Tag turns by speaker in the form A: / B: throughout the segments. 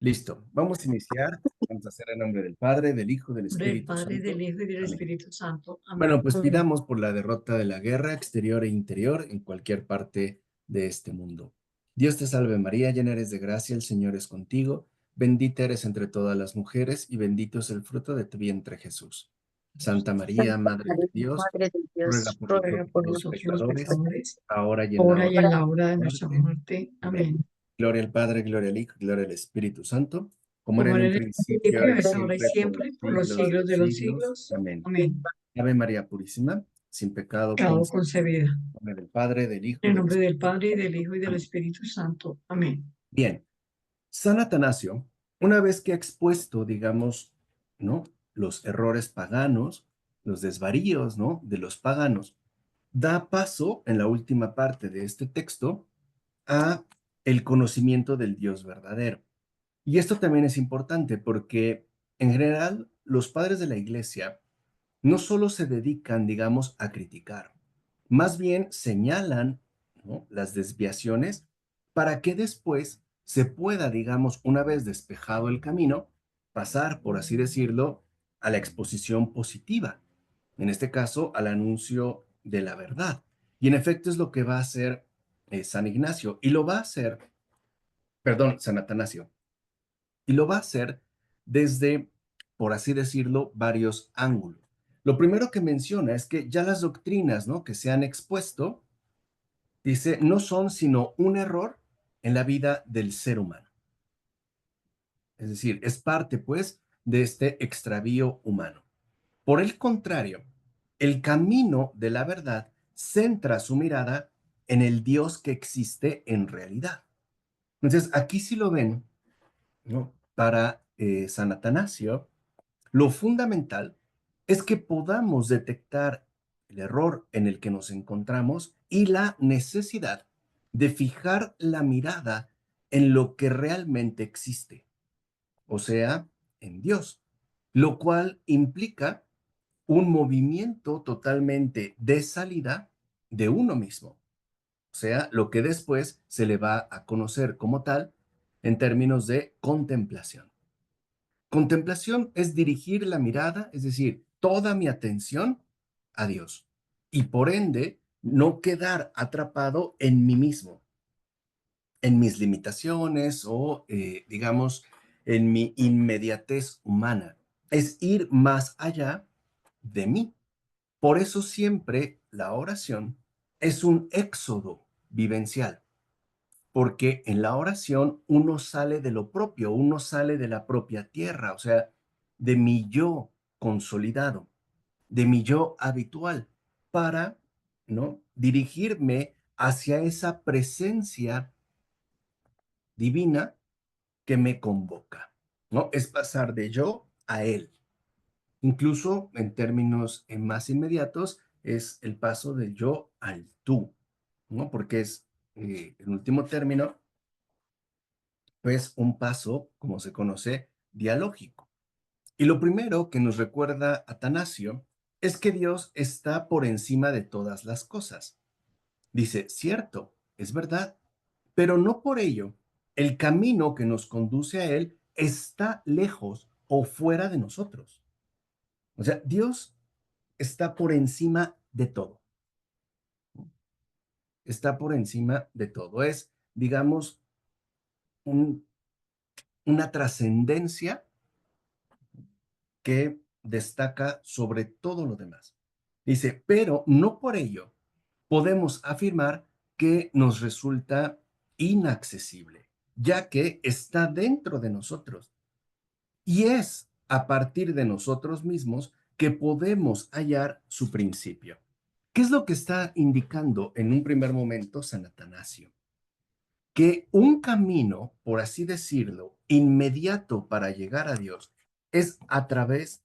A: Listo, vamos a iniciar. Vamos a hacer en nombre del Padre, del Hijo, del
B: Nombre del
A: Espíritu
B: Padre, del
A: Santo.
B: Hijo y del
A: Amén.
B: Espíritu Santo.
A: Bueno,
B: Amén.
A: pues pidamos por la derrota de la guerra exterior e interior en cualquier parte de este mundo. Dios te salve María, llena eres de gracia, el Señor es contigo. Bendita eres entre todas las mujeres y bendito es el fruto de tu vientre Jesús. Santa María,
C: Santa
A: Madre de
C: María,
A: Dios,
C: Madre de
A: ruega
C: Dios,
A: por
C: ruega
A: nosotros
C: por
A: los
B: Nosotros los
A: pecadores,
C: nosotros.
B: pecadores,
A: ahora y en la
B: ahora
A: hora
B: y en
C: Ahora,
B: la hora de
A: de
B: nuestra
A: nuestra muerte.
B: muerte.
A: Amén.
B: Amén.
A: Gloria al Padre, gloria al Hijo, gloria al Espíritu Santo, como era
B: Como
A: en
B: era
A: un
B: en el
A: principio, ahora
B: principio,
A: y
B: es ahora y
A: siempre, por los
B: siempre, por los
A: siglos de
B: siglos
A: los
B: de los
A: siglos.
B: siglos.
A: Amén.
B: Amén.
A: Ave María Purísima, sin pecado
B: Pecado
A: concebida.
B: concebida.
A: En nombre del Padre, del Hijo
B: En
A: y
B: el
A: del
B: nombre del
A: Espíritu
B: Padre, y del
A: Santo.
B: Hijo y del
A: Amén.
B: Espíritu Santo. Amén.
A: Bien, San Atanasio, una vez que ha expuesto, digamos, ¿no? Los errores paganos, los desvaríos, ¿no? De los paganos, da paso en la última parte de este texto a el conocimiento del Dios verdadero. Y esto también es importante porque en general los padres de la iglesia no solo se dedican, digamos, a criticar, más bien señalan, ¿no? Las desviaciones para que después se pueda, digamos, una vez despejado el camino, pasar, por así decirlo, a la exposición positiva, en este caso al anuncio de la verdad. Y en efecto es lo que va a hacer San Ignacio y lo va a hacer, perdón, San Atanasio, y lo va a hacer desde, por así decirlo, varios ángulos. Lo primero que menciona es que ya las doctrinas, ¿no? Que se han expuesto, dice, no son sino un error en la vida del ser humano. Es decir, es parte, pues, de este extravío humano. Por el contrario, el camino de la verdad centra su mirada en el Dios que existe en realidad. Entonces, aquí sí lo ven, ¿no? Para San Atanasio, lo fundamental es que podamos detectar el error en el que nos encontramos y la necesidad de fijar la mirada en lo que realmente existe, o sea, en Dios, lo cual implica un movimiento totalmente de salida de uno mismo, o sea, lo que después se le va a conocer como tal en términos de contemplación. Contemplación es dirigir la mirada, es decir, toda mi atención a Dios y por ende no quedar atrapado en mí mismo, en mis limitaciones o, digamos, en mi inmediatez humana. Es ir más allá de mí. Por eso siempre la oración es un éxodo vivencial, porque en la oración uno sale de lo propio, uno sale de la propia tierra, o sea, de mi yo consolidado, de mi yo habitual, para, ¿no? Dirigirme hacia esa presencia divina que me convoca, ¿no? Es pasar de yo a él. Incluso en términos más inmediatos, es el paso del yo al tú, ¿no? Porque es, en último término, pues un paso, como se conoce, dialógico. Y lo primero que nos recuerda Atanasio es que Dios está por encima de todas las cosas. Dice, cierto, es verdad, pero no por ello el camino que nos conduce a Él está lejos o fuera de nosotros. O sea, Dios está por encima de todo. Está por encima de todo. Es, digamos, un, una trascendencia que destaca sobre todo lo demás. Dice, pero no por ello podemos afirmar que nos resulta inaccesible, ya que está dentro de nosotros y es a partir de nosotros mismos que podemos hallar su principio. ¿Qué es lo que está indicando en un primer momento San Atanasio? Que un camino, por así decirlo, inmediato para llegar a Dios es a través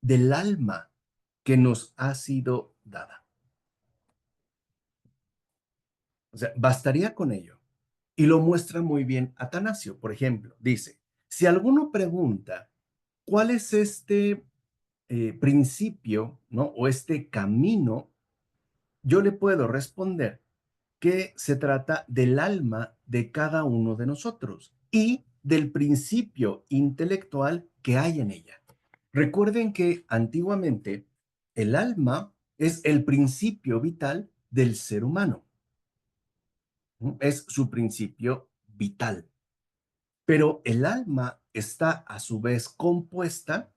A: del alma que nos ha sido dada. O sea, bastaría con ello. Y lo muestra muy bien Atanasio. Por ejemplo, dice, si alguno pregunta, ¿cuál es este principio, ¿no? O este camino? Yo le puedo responder que se trata del alma de cada uno de nosotros y del principio intelectual que hay en ella. Recuerden que antiguamente el alma es el principio vital del ser humano. Es su principio vital. Pero el alma está a su vez compuesta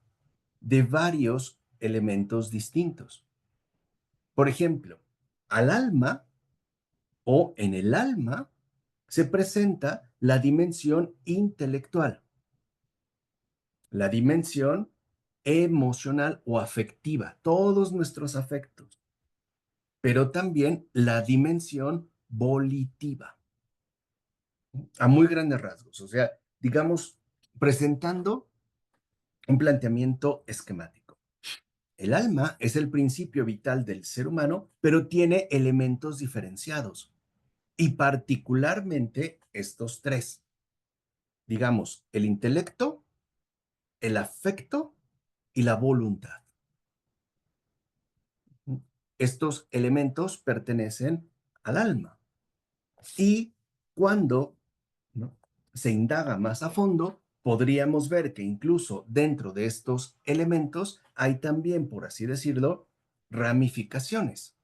A: de varios elementos distintos. Por ejemplo, al alma o en el alma se presenta la dimensión intelectual, la dimensión emocional o afectiva, todos nuestros afectos, pero también la dimensión volitiva, a muy grandes rasgos, o sea, digamos, presentando un planteamiento esquemático. El alma es el principio vital del ser humano, pero tiene elementos diferenciados, y particularmente estos tres, digamos, el intelecto, el afecto y la voluntad. Estos elementos pertenecen al alma. Y cuando, ¿no?, se indaga más a fondo, podríamos ver que incluso dentro de estos elementos hay también, por así decirlo, ramificaciones.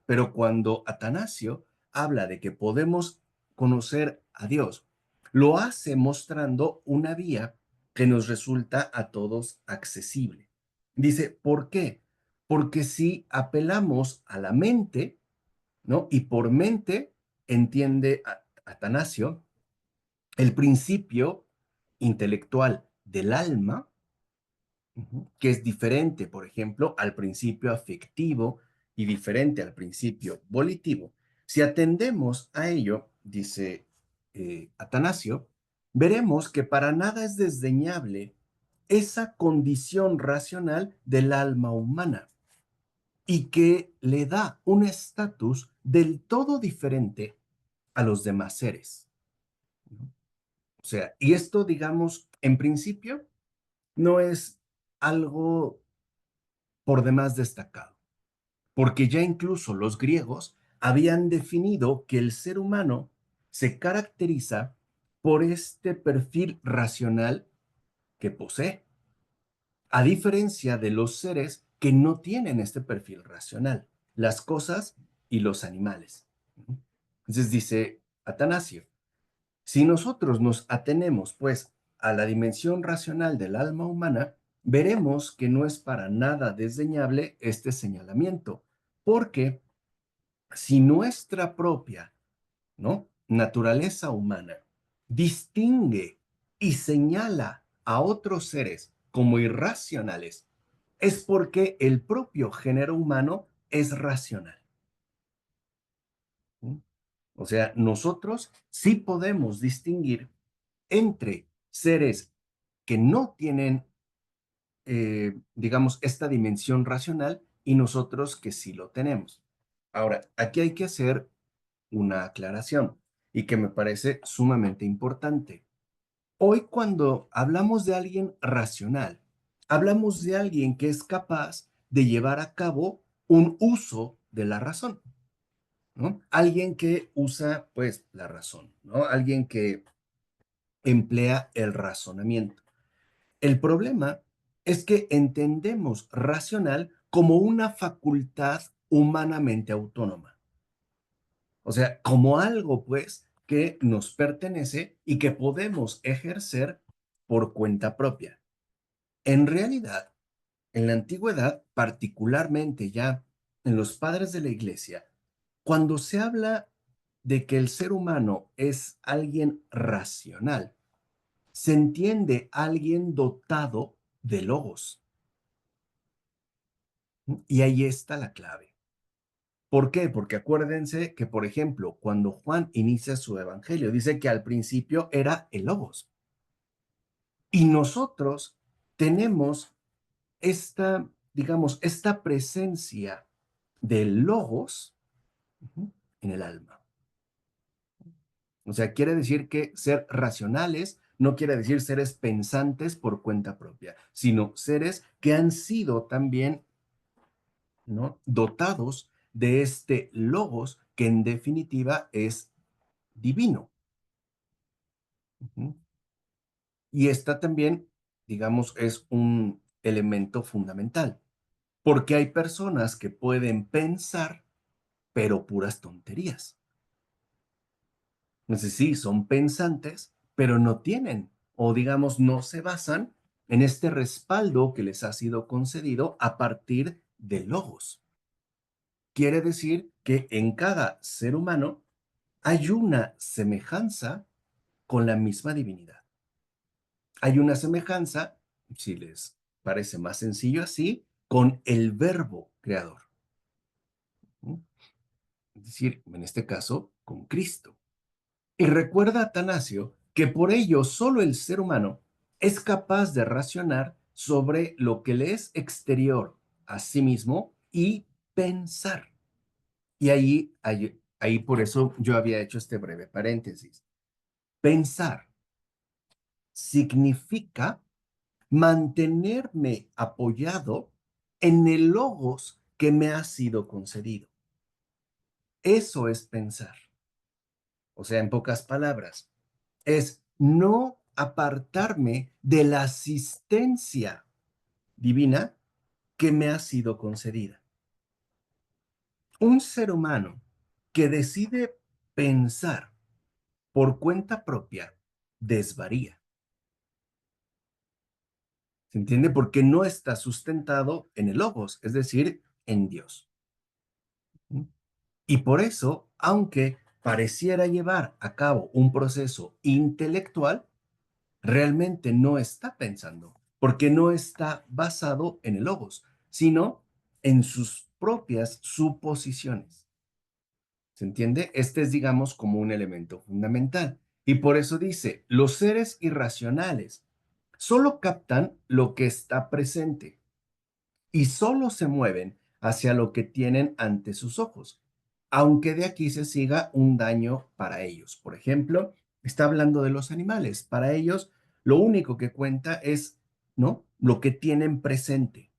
A: Pero cuando Atanasio habla de que podemos conocer a Dios, lo hace mostrando una vía que nos resulta a todos accesible. Dice, ¿por qué? Porque si apelamos a la mente, ¿no? Y por mente entiende Atanasio el principio intelectual del alma, que es diferente, por ejemplo, al principio afectivo y diferente al principio volitivo. Si atendemos a ello, dice Atanasio, veremos que para nada es desdeñable esa condición racional del alma humana y que le da un estatus del todo diferente a los demás seres. O sea, y esto, digamos, en principio, no es algo por demás destacado, porque ya incluso los griegos habían definido que el ser humano se caracteriza por este perfil racional que posee, a diferencia de los seres que no tienen este perfil racional, las cosas y los animales. Entonces dice Atanasio, si nosotros nos atenemos, pues, a la dimensión racional del alma humana, veremos que no es para nada desdeñable este señalamiento, porque si nuestra propia, ¿no?, naturaleza humana distingue y señala a otros seres como irracionales, es porque el propio género humano es racional. ¿Sí? O sea, nosotros sí podemos distinguir entre seres que no tienen, digamos, esta dimensión racional y nosotros que sí lo tenemos. Ahora, aquí hay que hacer una aclaración y que me parece sumamente importante. Hoy cuando hablamos de alguien racional, hablamos de alguien que es capaz de llevar a cabo un uso de la razón, ¿no? Alguien que usa, pues, la razón, ¿no? Alguien que emplea el razonamiento. El problema es que entendemos racional como una facultad humanamente autónoma. O sea, como algo, pues, que nos pertenece y que podemos ejercer por cuenta propia. En realidad, en la antigüedad, particularmente ya en los padres de la iglesia, cuando se habla de que el ser humano es alguien racional, se entiende alguien dotado de logos. Y ahí está la clave. ¿Por qué? Porque acuérdense que, por ejemplo, cuando Juan inicia su evangelio, dice que al principio era el logos. Y nosotros tenemos esta, digamos, esta presencia del logos en el alma. O sea, quiere decir que ser racionales no quiere decir seres pensantes por cuenta propia, sino seres que han sido también, ¿no?, dotados de este logos que en definitiva es divino. Y esta también, digamos, es un elemento fundamental, porque hay personas que pueden pensar, pero puras tonterías. Es decir, son pensantes, pero no tienen, o digamos, no se basan en este respaldo que les ha sido concedido a partir de logos. Quiere decir que en cada ser humano hay una semejanza con la misma divinidad. Hay una semejanza, si les parece más sencillo así, con el verbo creador. ¿No? Es decir, en este caso, con Cristo. Y recuerda Atanasio que por ello solo el ser humano es capaz de racionar sobre lo que le es exterior a sí mismo y pensar. Y ahí por eso yo había hecho este breve paréntesis. Pensar significa mantenerme apoyado en el logos que me ha sido concedido. Eso es pensar. O sea, en pocas palabras, es no apartarme de la asistencia divina que me ha sido concedida. Un ser humano que decide pensar por cuenta propia desvaría. ¿Se entiende? Porque no está sustentado en el logos, es decir, en Dios. Y por eso, aunque pareciera llevar a cabo un proceso intelectual, realmente no está pensando, porque no está basado en el logos, sino en sus propias suposiciones. ¿Se entiende? Este es, digamos, como un elemento fundamental. Y por eso dice, los seres irracionales solo captan lo que está presente y solo se mueven hacia lo que tienen ante sus ojos, aunque de aquí se siga un daño para ellos. Por ejemplo, está hablando de los animales. Para ellos, lo único que cuenta es, ¿no? Lo que tienen presente,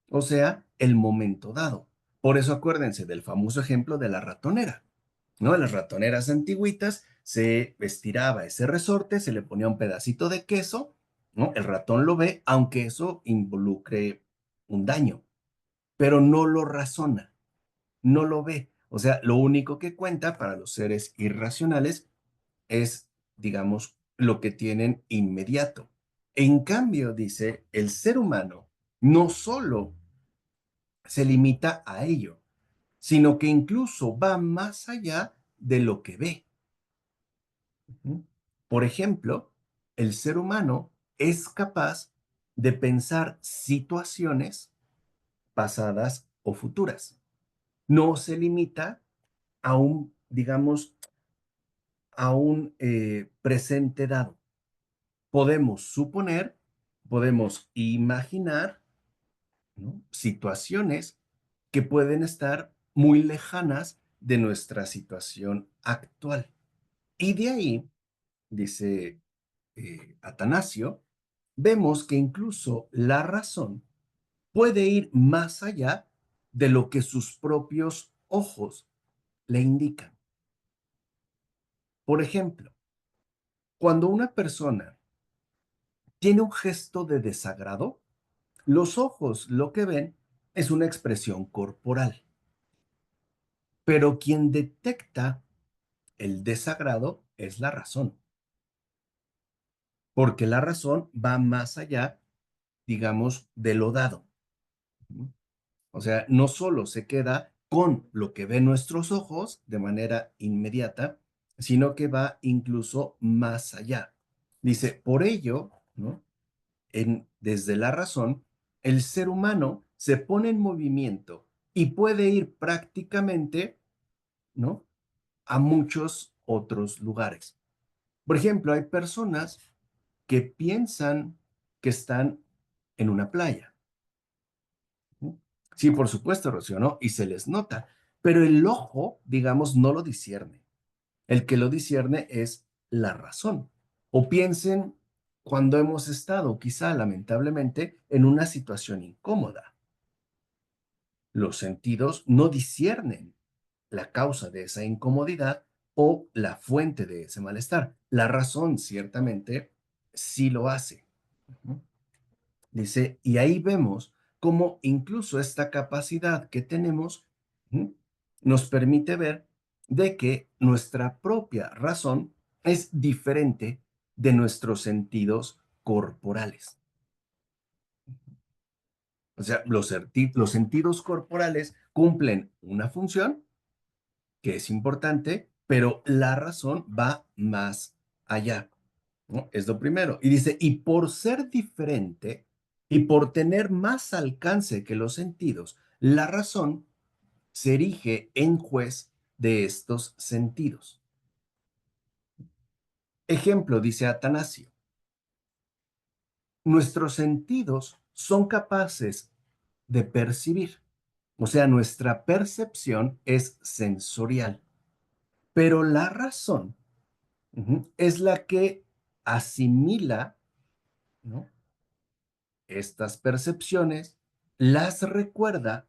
A: o sea, el momento dado. Por eso acuérdense del famoso ejemplo de la ratonera, ¿no? En las ratoneras antiguitas se estiraba ese resorte, se le ponía un pedacito de queso, ¿no? El ratón lo ve, aunque eso involucre un daño, pero no lo razona, no lo ve. O sea, lo único que cuenta para los seres irracionales es, digamos, lo que tienen inmediato. En cambio, dice, el ser humano no solo se limita a ello, sino que incluso va más allá de lo que ve. Por ejemplo, el ser humano es capaz de pensar situaciones pasadas o futuras. No se limita a un, digamos, a un presente dado. Podemos suponer, podemos imaginar, ¿no? Situaciones que pueden estar muy lejanas de nuestra situación actual. Y de ahí, dice Atanasio, vemos que incluso la razón puede ir más allá de lo que sus propios ojos le indican. Por ejemplo, cuando una persona tiene un gesto de desagrado, los ojos lo que ven es una expresión corporal, pero quien detecta el desagrado es la razón, porque la razón va más allá, digamos, de lo dado. O sea, no solo se queda con lo que ven nuestros ojos de manera inmediata, sino que va incluso más allá. Dice, por ello, ¿no? Desde la razón, el ser humano se pone en movimiento y puede ir prácticamente, ¿no? A muchos otros lugares. Por ejemplo, hay personas que piensan que están en una playa. Sí, por supuesto, Rocío, ¿no? Y se les nota, pero el ojo, digamos, no lo discierne. El que lo discierne es la razón. O piensen cuando hemos estado, quizá lamentablemente, en una situación incómoda. Los sentidos no disciernen la causa de esa incomodidad o la fuente de ese malestar. La razón, ciertamente, sí lo hace. Ujú. Dice, y ahí vemos cómo incluso esta capacidad que tenemos, ujú, nos permite ver de que nuestra propia razón es diferente de nuestros sentidos corporales. O sea, los sentidos corporales cumplen una función que es importante, pero la razón va más allá, ¿no? Es lo primero. Y dice, y por ser diferente y por tener más alcance que los sentidos, la razón se erige en juez de estos sentidos. Ejemplo, dice Atanasio, nuestros sentidos son capaces de percibir, o sea, nuestra percepción es sensorial, pero la razón, es la que asimila, ¿no?, estas percepciones, las recuerda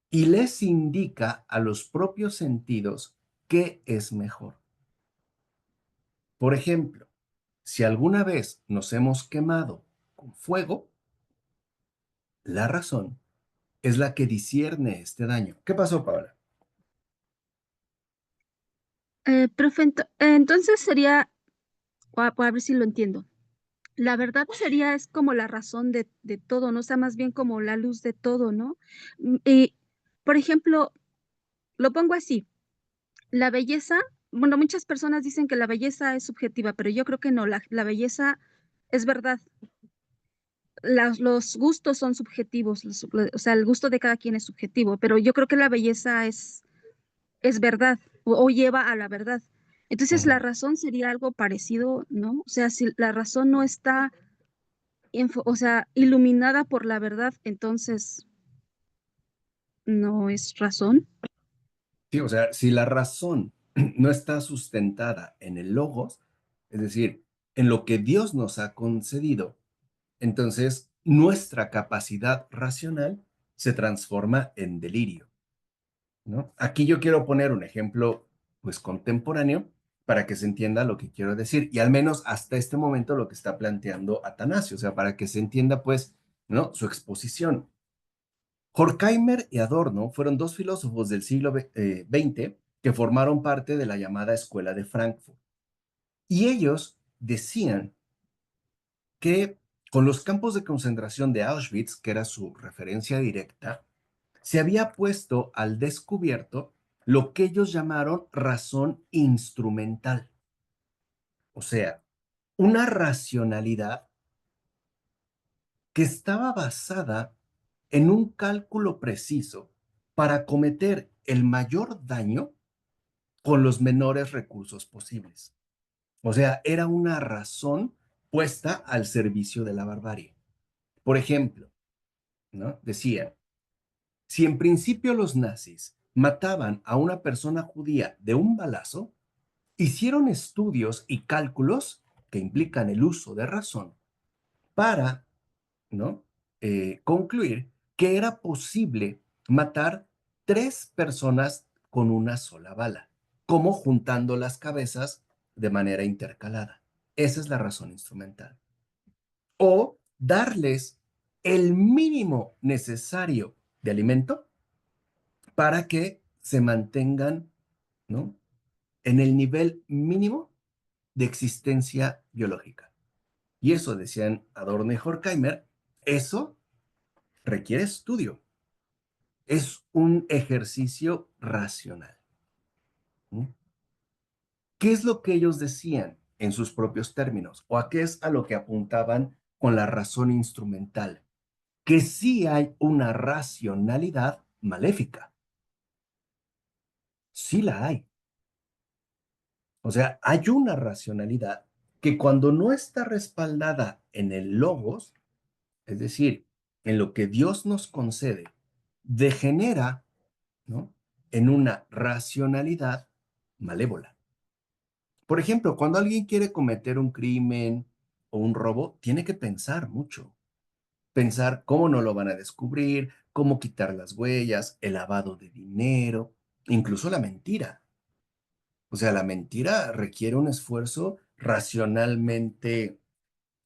A: y les indica a los propios sentidos qué es mejor. Por ejemplo, si alguna vez nos hemos quemado con fuego, la razón es la que discierne este daño. ¿Qué pasó, Paola?
B: Profe, entonces sería, a ver si lo entiendo. La verdad sería, es como la razón de todo, ¿no? O sea, más bien como la luz de todo, ¿no? Y, por ejemplo, lo pongo así, la belleza, bueno, muchas personas dicen que la belleza es subjetiva, pero yo creo que no, la belleza es verdad. Los gustos son subjetivos, o sea, el gusto de cada quien es subjetivo, pero yo creo que la belleza es verdad o lleva a la verdad. Entonces, la
A: Ujú.
B: razón sería algo parecido, ¿no? O sea, si la razón no está, o sea, iluminada por la verdad, entonces no es razón.
A: Sí, o sea, si la razón no está sustentada en el logos, es decir, en lo que Dios nos ha concedido, entonces nuestra capacidad racional se transforma en delirio, ¿no? Aquí yo quiero poner un ejemplo, pues, contemporáneo para que se entienda lo que quiero decir, y al menos hasta este momento lo que está planteando Atanasio, o sea, para que se entienda, pues, ¿no?, su exposición. Horkheimer y Adorno fueron dos filósofos del siglo XX que formaron parte de la llamada Escuela de Frankfurt. Y ellos decían que con los campos de concentración de Auschwitz, que era su referencia directa, se había puesto al descubierto lo que ellos llamaron razón instrumental, o sea, una racionalidad que estaba basada en un cálculo preciso para cometer el mayor daño con los menores recursos posibles. O sea, era una razón puesta al servicio de la barbarie. Por ejemplo, ¿no?, decía, si en principio los nazis mataban a una persona judía de un balazo, hicieron estudios y cálculos que implican el uso de razón para, ¿no?, concluir que era posible matar 3 personas con una sola bala, como juntando las cabezas de manera intercalada. Esa es la razón instrumental. O darles el mínimo necesario de alimento para que se mantengan, ¿no?, en el nivel mínimo de existencia biológica. Y eso, decían Adorno y Horkheimer, eso requiere estudio. Es un ejercicio racional. ¿Mm? ¿Qué es lo que ellos decían en sus propios términos? ¿O a qué es a lo que apuntaban con la razón instrumental? Que sí hay una racionalidad maléfica. Sí la hay. O sea, hay una racionalidad que cuando no está respaldada en el logos, es decir, en lo que Dios nos concede, degenera, ¿no?, en una racionalidad malévola. Por ejemplo, cuando alguien quiere cometer un crimen o un robo, tiene que pensar mucho. Pensar cómo no lo van a descubrir, cómo quitar las huellas, el lavado de dinero, incluso la mentira. O sea, la mentira requiere un esfuerzo racionalmente,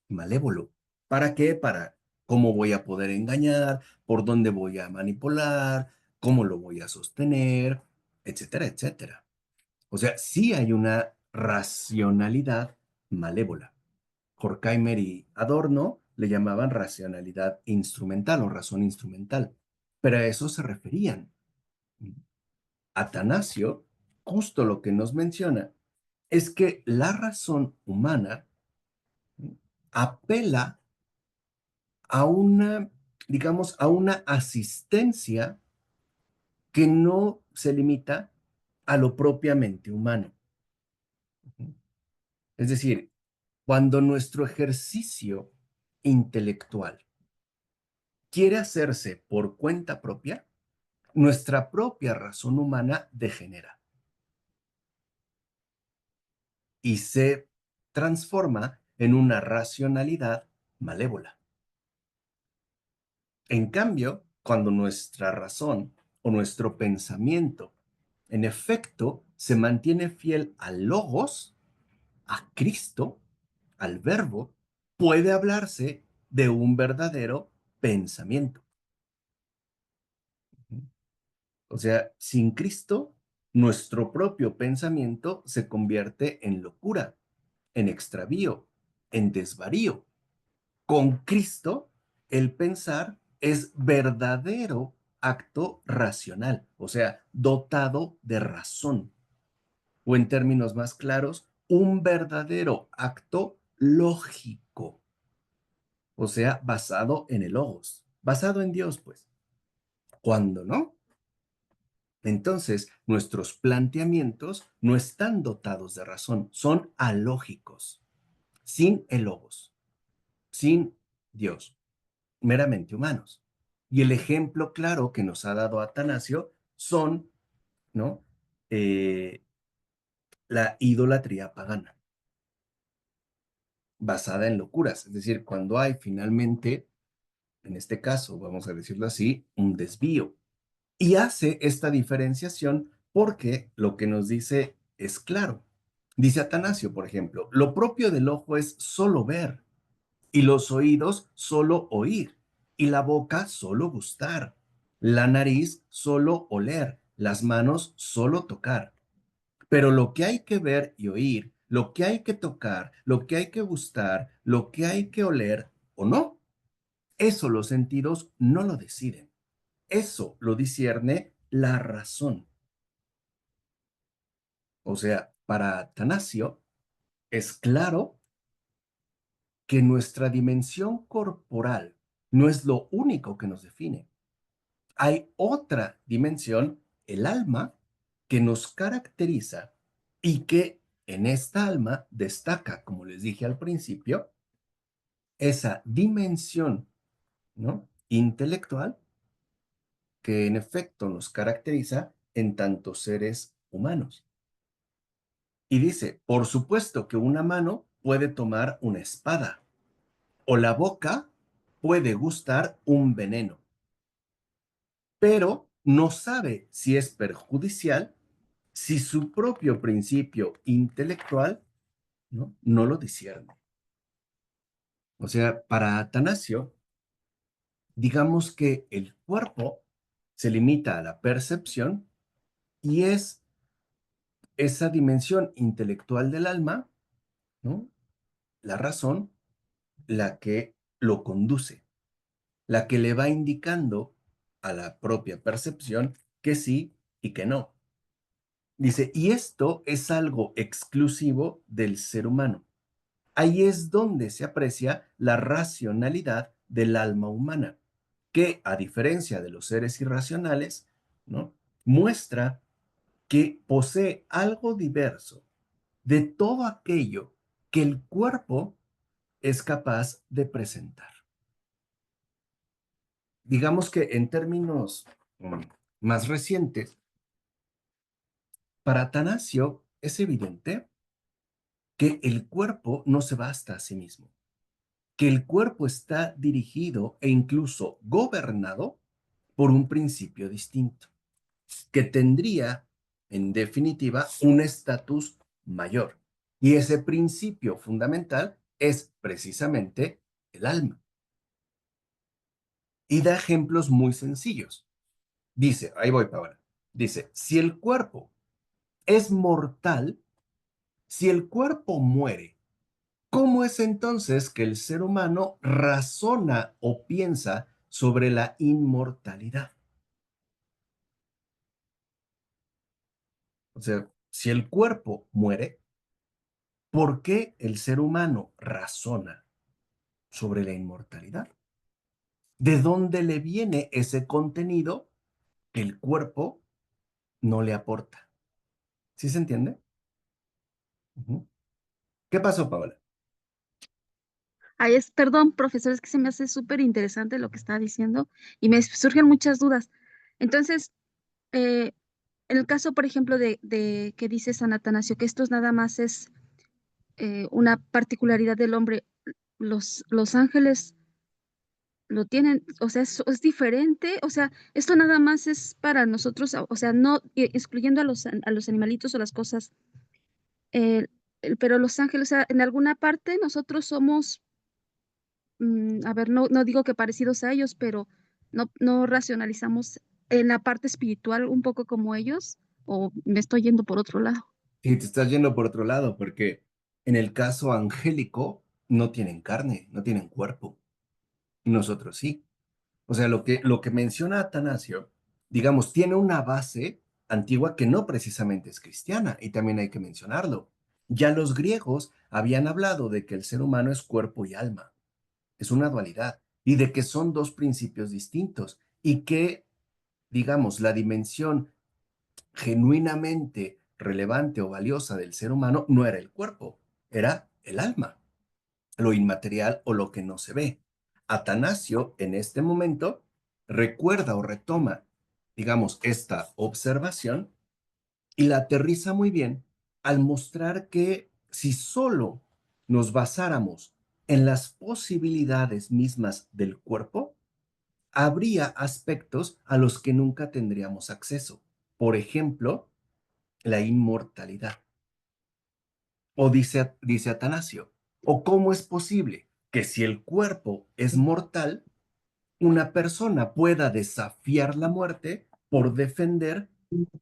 A: malévolo. ¿Para qué? Para cómo voy a poder engañar, por dónde voy a manipular, cómo lo voy a sostener, etcétera, etcétera. O sea, sí hay una racionalidad malévola. Horkheimer y Adorno le llamaban racionalidad instrumental o razón instrumental, pero a eso se referían. Atanasio, justo lo que nos menciona, es que la razón humana apela a una, digamos, a una asistencia que no se limita a lo propiamente humano. Es decir, cuando nuestro ejercicio intelectual quiere hacerse por cuenta propia, nuestra propia razón humana degenera y se transforma en una racionalidad malévola. En cambio, cuando nuestra razón o nuestro pensamiento, en efecto, se mantiene fiel al logos, a Cristo, al verbo, puede hablarse de un verdadero pensamiento. O sea, sin Cristo, nuestro propio pensamiento se convierte en locura, en extravío, en desvarío. Con Cristo, el pensar es verdadero acto racional, o sea, dotado de razón, o en términos más claros, un verdadero acto lógico, o sea, basado en el logos, basado en Dios, pues. Cuando no, entonces nuestros planteamientos no están dotados de razón, son alógicos, sin el logos, sin Dios, meramente humanos. Y el ejemplo claro que nos ha dado Atanasio son, ¿no? Eh, la idolatría pagana, basada en locuras. Es decir, cuando hay finalmente, en este caso, vamos a decirlo así, un desvío. Y hace esta diferenciación porque lo que nos dice es claro. Dice Atanasio, por ejemplo, lo propio del ojo es solo ver, y los oídos solo oír, y la boca solo gustar, la nariz solo oler, las manos solo tocar. Pero lo que hay que ver y oír, lo que hay que tocar, lo que hay que gustar, lo que hay que oler o no, eso los sentidos no lo deciden. Eso lo discierne la razón. O sea, para Atanasio es claro que nuestra dimensión corporal no es lo único que nos define. Hay otra dimensión, el alma, que nos caracteriza y que en esta alma destaca, como les dije al principio, esa dimensión, ¿no? Intelectual que en efecto nos caracteriza en tantos seres humanos. Y dice, por supuesto que una mano puede tomar una espada o la boca puede gustar un veneno, pero no sabe si es perjudicial si su propio principio intelectual no lo discierne. O sea, para Atanasio, digamos que el cuerpo se limita a la percepción y es esa dimensión intelectual del alma, ¿no? La razón, la que lo conduce, la que le va indicando a la propia percepción que sí y que no. Dice, y esto es algo exclusivo del ser humano. Ahí es donde se aprecia la racionalidad del alma humana, que a diferencia de los seres irracionales, ¿no? Muestra que posee algo diverso de todo aquello que el cuerpo es capaz de presentar. Digamos que en términos más recientes, para Atanasio es evidente que el cuerpo no se basta a sí mismo, que el cuerpo está dirigido e incluso gobernado por un principio distinto, que tendría, en definitiva, un estatus mayor. Y ese principio fundamental es precisamente el alma. Y da ejemplos muy sencillos. Dice, ahí voy, Paola. Dice, si el cuerpo es mortal, si el cuerpo muere, ¿cómo es entonces que el ser humano razona o piensa sobre la inmortalidad? O sea, si el cuerpo muere, ¿por qué el ser humano razona sobre la inmortalidad? ¿De dónde le viene ese contenido que el cuerpo no le aporta? ¿Sí se entiende? Ujú. ¿Qué pasó, Paola?
B: Ahí es, perdón, profesor, es que se me hace súper interesante lo que está diciendo y me surgen muchas dudas. Entonces, eh, en el caso, por ejemplo, de que dice San Atanasio, que esto nada más es una particularidad del hombre, los ángeles lo tienen, o sea, es diferente, o sea, esto nada más es para nosotros, o sea, no excluyendo a a los animalitos o las cosas, eh, pero los ángeles, o sea, en alguna parte nosotros somos, a ver, no digo que parecidos a ellos, pero no racionalizamos en la parte espiritual un poco como ellos, o me estoy yendo por otro lado.
A: Sí, te estás yendo por otro lado, porque en el caso angélico no tienen carne, no tienen cuerpo. Nosotros sí. O sea, lo que menciona Atanasio, digamos, tiene una base antigua que no precisamente es cristiana, y también hay que mencionarlo. Ya los griegos habían hablado de que el ser humano es cuerpo y alma, es una dualidad, y de que son dos principios distintos, y que, digamos, la dimensión genuinamente relevante o valiosa del ser humano no era el cuerpo, era el alma, lo inmaterial o lo que no se ve. Atanasio en este momento recuerda o retoma, digamos, esta observación y la aterriza muy bien al mostrar que si solo nos basáramos en las posibilidades mismas del cuerpo, habría aspectos a los que nunca tendríamos acceso. Por ejemplo, la inmortalidad. O dice Atanasio, ¿o cómo es posible que si el cuerpo es mortal, una persona pueda desafiar la muerte por defender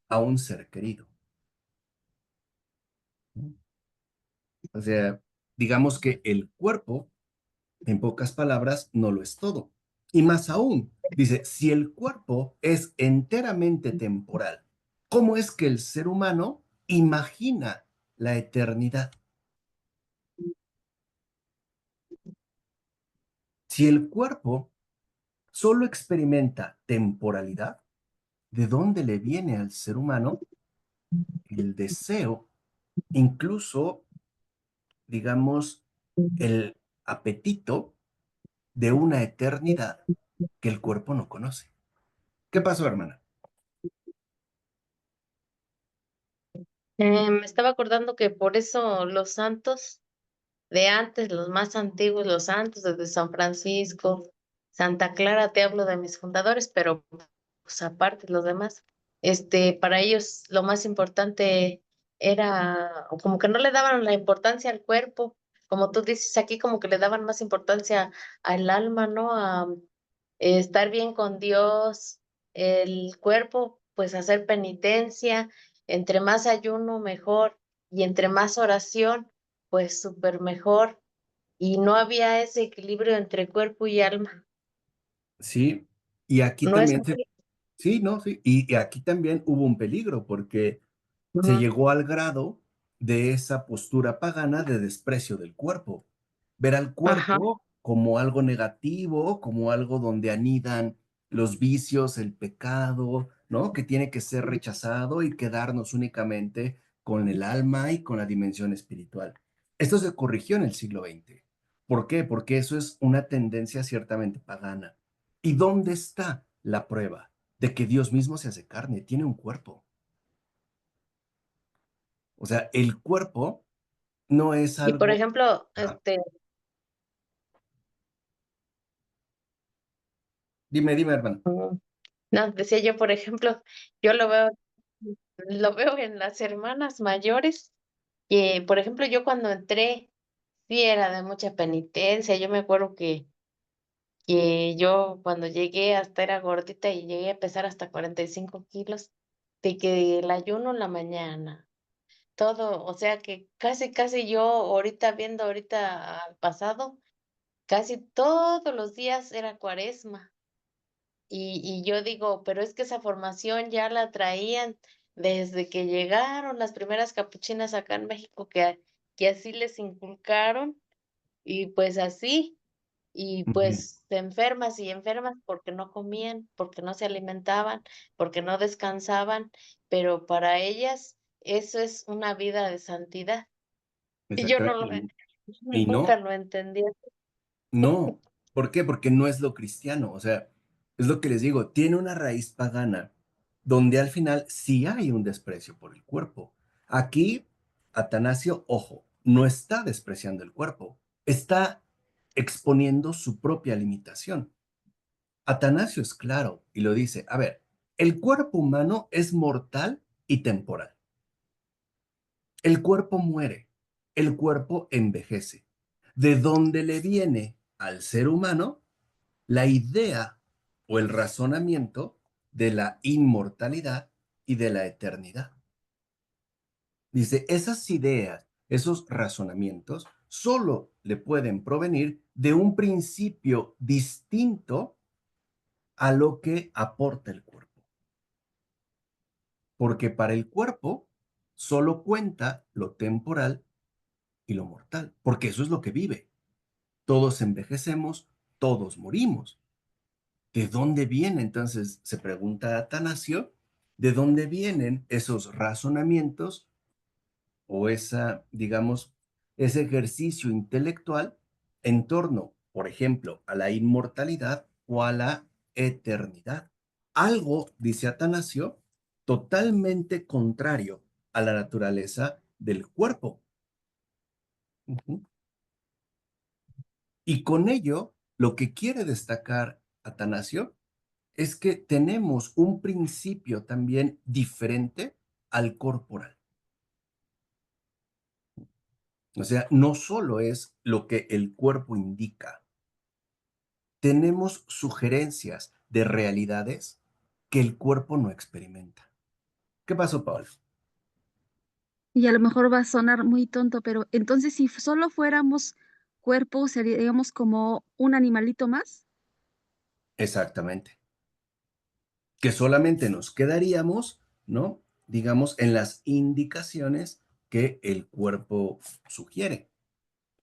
A: a un ser querido? O sea, digamos que el cuerpo, en pocas palabras, no lo es todo. Y más aún, dice, si el cuerpo es enteramente temporal, ¿cómo es que el ser humano imagina la eternidad? Si el cuerpo solo experimenta temporalidad, ¿de dónde le viene al ser humano el deseo, incluso, digamos, el apetito de una eternidad que el cuerpo no conoce? ¿Qué pasó, hermana?
C: Me estaba acordando que por eso los santos de antes, los más antiguos, los santos desde San Francisco, Santa Clara, te hablo de mis fundadores, pero pues aparte los demás, para ellos lo más importante era, o como que no le daban la importancia al cuerpo, como tú dices aquí, como que le daban más importancia al alma, ¿no? A estar bien con Dios, el cuerpo, pues hacer penitencia, entre más ayuno mejor y entre más oración, pues súper mejor. Y no había ese equilibrio entre cuerpo y alma.
A: Sí, y aquí
C: No es
A: también
C: así.
A: sí, no, sí, y aquí también hubo un peligro porque se
C: Ujú.
A: llegó al grado de esa postura pagana de desprecio del cuerpo. Ver al
C: Ajá.
A: cuerpo como algo negativo, como algo donde anidan los vicios, el pecado, ¿no? Que tiene que ser rechazado y quedarnos únicamente con el alma y con la dimensión espiritual. Esto se corrigió en el siglo XX. ¿Por qué? Porque eso es una tendencia ciertamente pagana. ¿Y dónde está la prueba de que Dios mismo se hace carne, tiene un cuerpo? O sea, el cuerpo no es
C: Y por
A: algo...
C: ejemplo,
A: Ah, dime, hermano.
C: no, decía yo, por ejemplo, yo lo veo en las hermanas mayores, que por ejemplo, yo cuando entré, sí era de mucha penitencia. Yo me acuerdo que yo cuando llegué hasta era gordita y llegué a pesar hasta 45 kilos, de que el ayuno en la mañana, todo, o sea que casi yo ahorita viendo ahorita al pasado, casi todos los días era Cuaresma. Y yo digo, pero es que esa formación ya la traían desde que llegaron las primeras capuchinas acá en México, que así les inculcaron, y pues así, y
A: Ujú.
C: pues enfermas y enfermas porque no comían, porque no se alimentaban, porque no descansaban, pero para ellas eso es una vida de santidad. Y yo no
A: Exactamente.
C: lo
A: Y
C: nunca
A: no,
C: lo entendí.
A: no. ¿Por qué? Porque no es lo cristiano. O sea, es lo que les digo, tiene una raíz pagana donde al final sí hay un desprecio por el cuerpo. Aquí, Atanasio, ojo, no está despreciando el cuerpo, está exponiendo su propia limitación. Atanasio es claro y lo dice, a ver, el cuerpo humano es mortal y temporal. El cuerpo muere, el cuerpo envejece. ¿De dónde le viene al ser humano la idea o el razonamiento de la inmortalidad y de la eternidad? Dice, esas ideas, esos razonamientos, solo le pueden provenir de un principio distinto a lo que aporta el cuerpo. Porque para el cuerpo solo cuenta lo temporal y lo mortal, porque eso es lo que vive. Todos envejecemos, todos morimos. ¿De dónde viene? Entonces se pregunta Atanasio, ¿de dónde vienen esos razonamientos o esa, digamos, ese ejercicio intelectual en torno, por ejemplo, a la inmortalidad o a la eternidad? Algo, dice Atanasio, totalmente contrario a la naturaleza del cuerpo. Ujú. Y con ello, lo que quiere destacar Atanasio es que tenemos un principio también diferente al corporal. O sea, no solo es lo que el cuerpo indica, tenemos sugerencias de realidades que el cuerpo no experimenta. ¿Qué pasó, Paul?
B: Y a lo mejor va a sonar muy tonto, pero entonces si solo fuéramos cuerpo, seríamos como un animalito más.
A: Exactamente. Que solamente nos quedaríamos, ¿no? Digamos, en las indicaciones que el cuerpo sugiere.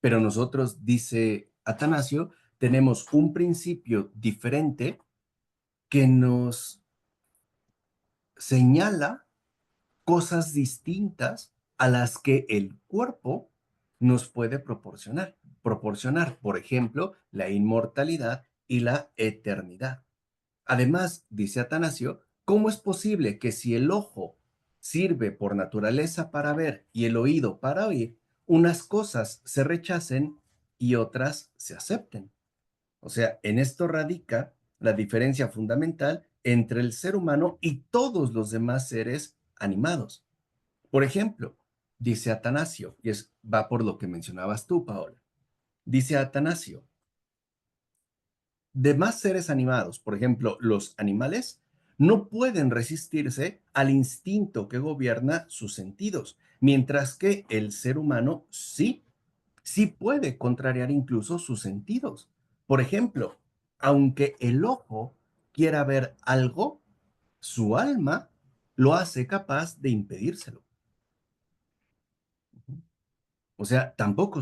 A: Pero nosotros, dice Atanasio, tenemos un principio diferente que nos señala cosas distintas a las que el cuerpo nos puede proporcionar. Proporcionar, por ejemplo, la inmortalidad y la eternidad. Además, dice Atanasio, ¿cómo es posible que si el ojo sirve por naturaleza para ver y el oído para oír, unas cosas se rechacen y otras se acepten? O sea, en esto radica la diferencia fundamental entre el ser humano y todos los demás seres animados. Por ejemplo, dice Atanasio, y va por lo que mencionabas tú, Paola, dice Atanasio, demás seres animados, por ejemplo, los animales, no pueden resistirse al instinto que gobierna sus sentidos, mientras que el ser humano sí puede contrariar incluso sus sentidos. Por ejemplo, aunque el ojo quiera ver algo, su alma lo hace capaz de impedírselo. O sea, tampoco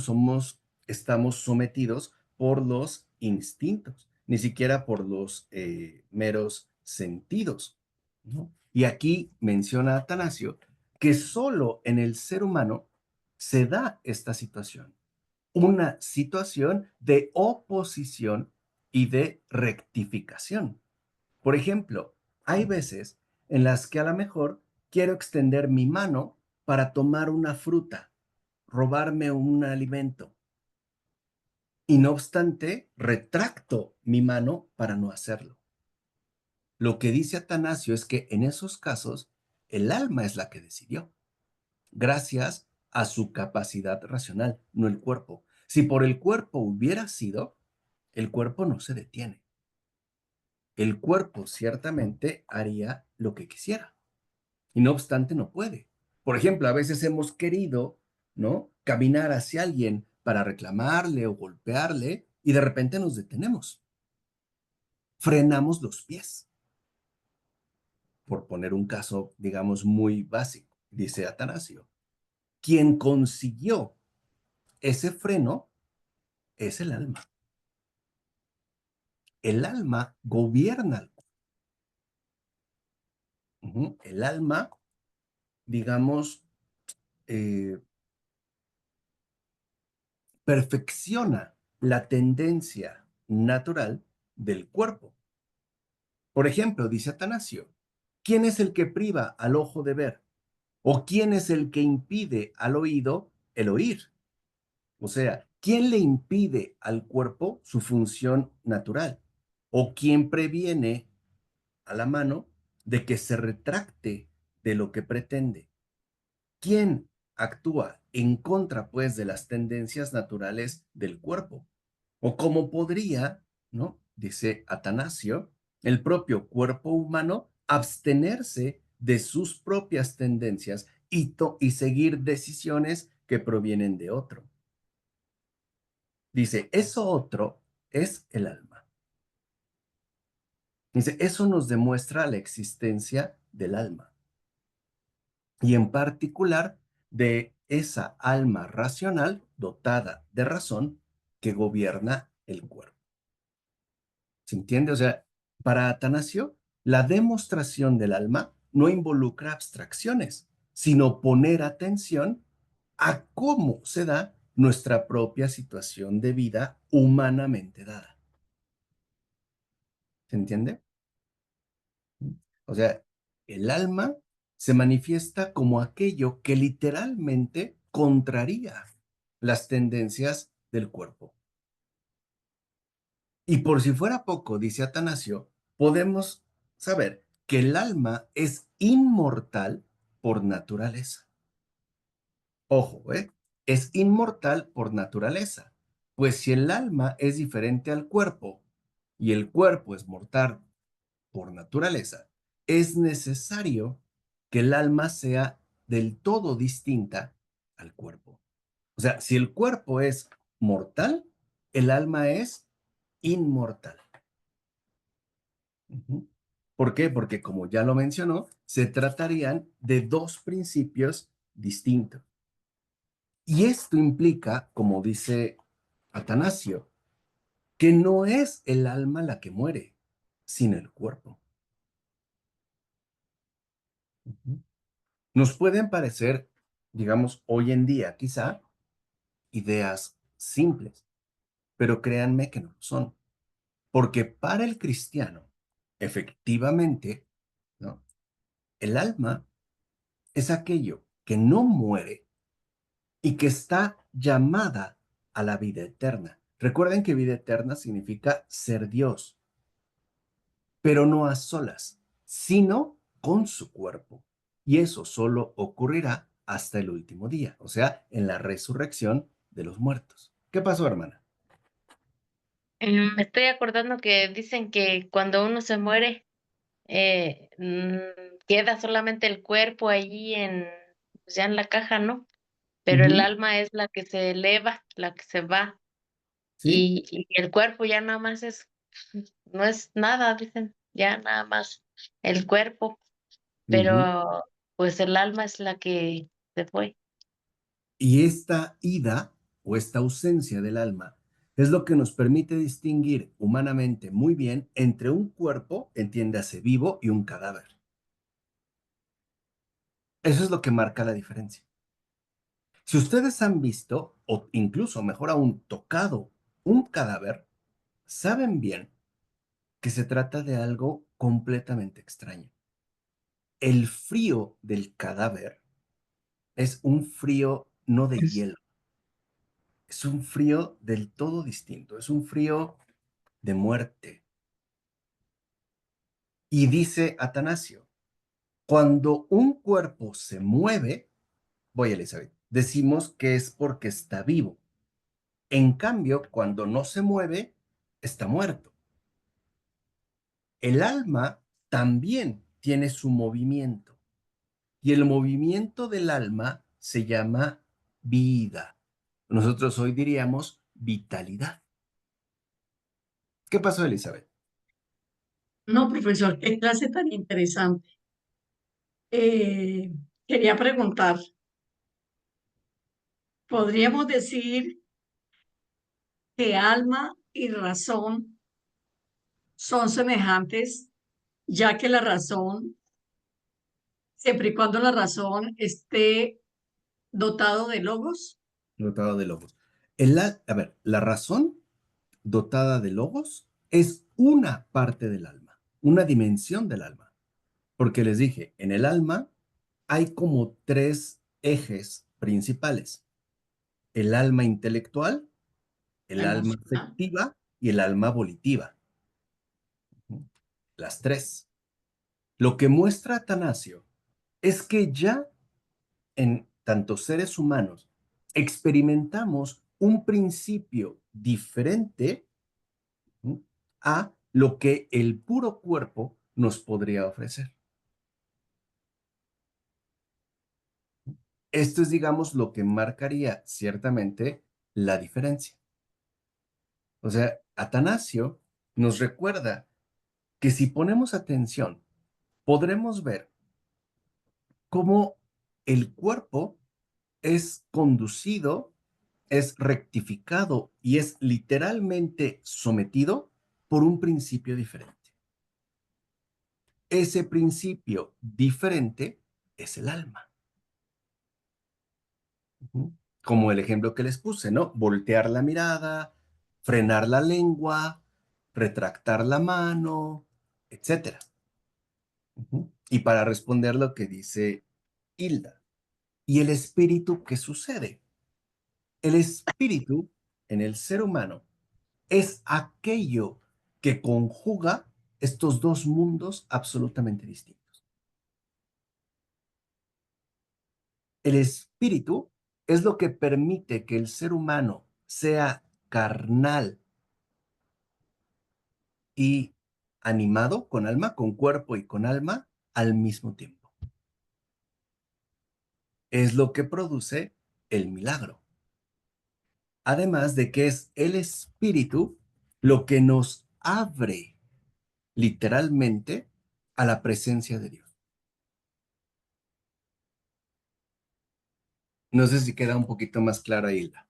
A: estamos sometidos por los instintos, ni siquiera por los meros sentidos, ¿no? Y aquí menciona Atanasio que solo en el ser humano se da esta situación, una situación de oposición y de rectificación. Por ejemplo, hay veces en las que a lo mejor quiero extender mi mano para tomar una fruta, robarme un alimento, y no obstante, retracto mi mano para no hacerlo. Lo que dice Atanasio es que en esos casos el alma es la que decidió, gracias a su capacidad racional, no el cuerpo. Si por el cuerpo hubiera sido, el cuerpo no se detiene. El cuerpo ciertamente haría lo que quisiera y no obstante no puede. Por ejemplo, a veces hemos querido, ¿no? Caminar hacia alguien para reclamarle o golpearle y de repente nos detenemos. Frenamos los pies, por poner un caso, digamos, muy básico, dice Atanasio. Quien consiguió ese freno es el alma. El alma gobierna. El alma, digamos, eh, perfecciona la tendencia natural del cuerpo. Por ejemplo, dice Atanasio, ¿quién es el que priva al ojo de ver? ¿O quién es el que impide al oído el oír? O sea, ¿quién le impide al cuerpo su función natural? ¿O quién previene a la mano de que se retracte de lo que pretende? ¿Quién actúa en contra, pues, de las tendencias naturales del cuerpo? O cómo podría, ¿no? Dice Atanasio, el propio cuerpo humano abstenerse de sus propias tendencias y seguir decisiones que provienen de otro. Dice, eso otro es el alma. Dice, eso nos demuestra la existencia del alma y en particular de esa alma racional dotada de razón que gobierna el cuerpo. ¿Se entiende? O sea, para Atanasio, la demostración del alma no involucra abstracciones, sino poner atención a cómo se da nuestra propia situación de vida humanamente dada. ¿Se entiende? O sea, el alma se manifiesta como aquello que literalmente contraría las tendencias del cuerpo. Y por si fuera poco, dice Atanasio, podemos saber que el alma es inmortal por naturaleza. Ojo, ¿eh? Es inmortal por naturaleza, pues si el alma es diferente al cuerpo y el cuerpo es mortal por naturaleza, es necesario que el alma sea del todo distinta al cuerpo. O sea, si el cuerpo es mortal, el alma es inmortal. ¿Por qué? Porque como ya lo mencionó, se tratarían de dos principios distintos. Y esto implica, como dice Atanasio, que no es el alma la que muere, sino el cuerpo. Nos pueden parecer, digamos, hoy en día quizá, ideas simples, pero créanme que no lo son. Porque para el cristiano, efectivamente, ¿no? El alma es aquello que no muere y que está llamada a la vida eterna. Recuerden que vida eterna significa ser Dios, pero no a solas, sino con su cuerpo. Y eso solo ocurrirá hasta el último día, o sea, en la resurrección de los muertos. ¿Qué pasó, hermana?
C: Me estoy acordando que dicen que cuando uno se muere, queda solamente el cuerpo allí pues ya en la caja, ¿no? Pero el
A: Ujú.
C: alma es la que se eleva, la que se va,
A: ¿Sí?
C: y el cuerpo ya nada más no es nada, dicen, ya nada más el cuerpo,
A: Ujú.
C: pero pues el alma es la que se fue.
A: Y esta ida o esta ausencia del alma es lo que nos permite distinguir humanamente muy bien entre un cuerpo, entiéndase vivo, y un cadáver. Eso es lo que marca la diferencia. Si ustedes han visto, o incluso mejor aún tocado, un cadáver, saben bien que se trata de algo completamente extraño. El frío del cadáver es un frío no de hielo, es un frío del todo distinto, es un frío de muerte. Y dice Atanasio, cuando un cuerpo se mueve, voy Elizabeth, decimos que es porque está vivo. En cambio, cuando no se mueve, está muerto. El alma también tiene su movimiento y el movimiento del alma se llama vida. Nosotros hoy diríamos vitalidad. ¿Qué pasó, Elizabeth?
D: No, profesor, qué clase tan interesante. Eh, Quería preguntar, ¿podríamos decir que alma y razón son semejantes, ya que la razón, siempre y cuando la razón esté dotado de logos?
A: Dotado de logos. A ver, la razón dotada de logos es una parte del alma, una dimensión del alma. Porque les dije, en el alma hay como tres ejes principales. El alma intelectual, el alma
D: Emocional.
A: afectiva y el alma volitiva. Las tres. Lo que muestra Atanasio es que ya en tantos seres humanos experimentamos un principio diferente, ¿no?, a lo que el puro cuerpo nos podría ofrecer. Esto es, digamos, lo que marcaría ciertamente la diferencia. O sea, Atanasio nos recuerda que si ponemos atención, podremos ver cómo el cuerpo es conducido, es rectificado y es literalmente sometido por un principio diferente. Ese principio diferente es el alma. Como el ejemplo que les puse, ¿no? Voltear la mirada, frenar la lengua, retractar la mano, etcétera. Y para responder lo que dice Hilda, ¿y el espíritu qué sucede? El espíritu en el ser humano es aquello que conjuga estos dos mundos absolutamente distintos. El espíritu es lo que permite que el ser humano sea carnal y animado con alma, con cuerpo y con alma al mismo tiempo. Es lo que produce el milagro. Además de que es el espíritu lo que nos abre literalmente a la presencia de Dios. No sé si queda un poquito más clara, Hilda.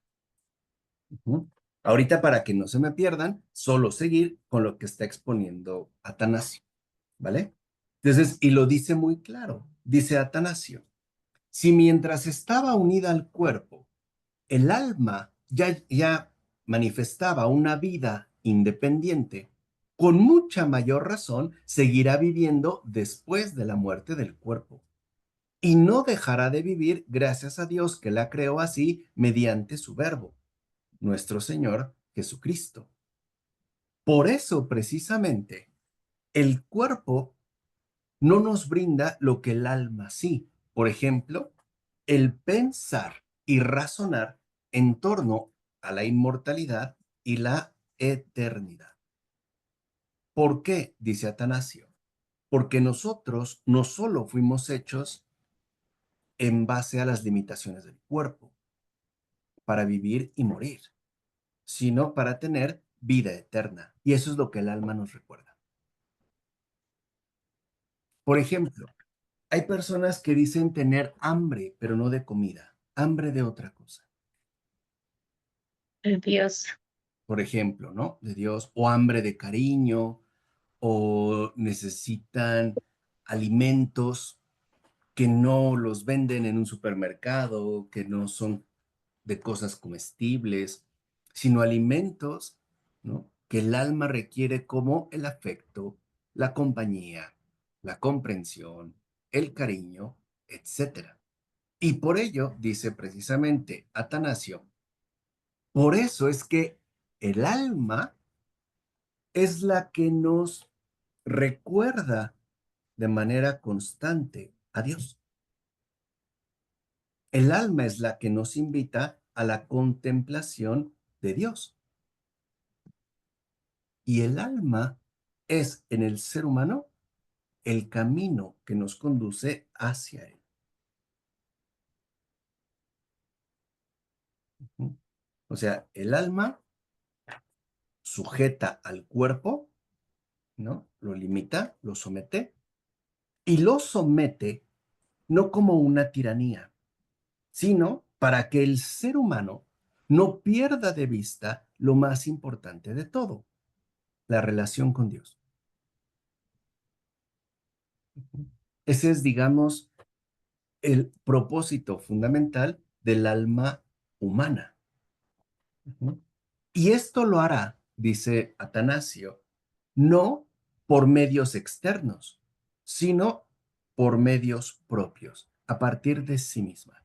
A: Ahorita, para que no se me pierdan, solo seguir con lo que está exponiendo Atanasio, ¿vale? Entonces, y lo dice muy claro, dice Atanasio, si mientras estaba unida al cuerpo, el alma ya manifestaba una vida independiente, con mucha mayor razón seguirá viviendo después de la muerte del cuerpo y no dejará de vivir gracias a Dios que la creó así mediante su verbo, nuestro Señor Jesucristo. Por eso, precisamente, el cuerpo no nos brinda lo que el alma sí. Por ejemplo, el pensar y razonar en torno a la inmortalidad y la eternidad. ¿Por qué? Dice Atanasio. Porque nosotros no solo fuimos hechos en base a las limitaciones del cuerpo, para vivir y morir, sino para tener vida eterna. Y eso es lo que el alma nos recuerda. Por ejemplo, hay personas que dicen tener hambre, pero no de comida, hambre de otra cosa.
C: Dios.
A: Por ejemplo, ¿no? De Dios, o hambre de cariño, o necesitan alimentos que no los venden en un supermercado, que no son de cosas comestibles, sino alimentos, ¿no?, que el alma requiere, como el afecto, la compañía, la comprensión, el cariño, etcétera. Y por ello, dice precisamente Atanasio, por eso es que el alma es la que nos recuerda de manera constante a Dios. El alma es la que nos invita a la contemplación de Dios. Y el alma es en el ser humano el camino que nos conduce hacia él. O sea, el alma sujeta al cuerpo, ¿no? Lo limita, lo somete, y lo somete no como una tiranía, sino para que el ser humano no pierda de vista lo más importante de todo, la relación con Dios. Ese es, digamos, el propósito fundamental del alma humana. Y esto lo hará, dice Atanasio, no por medios externos, sino por medios propios, a partir de sí misma.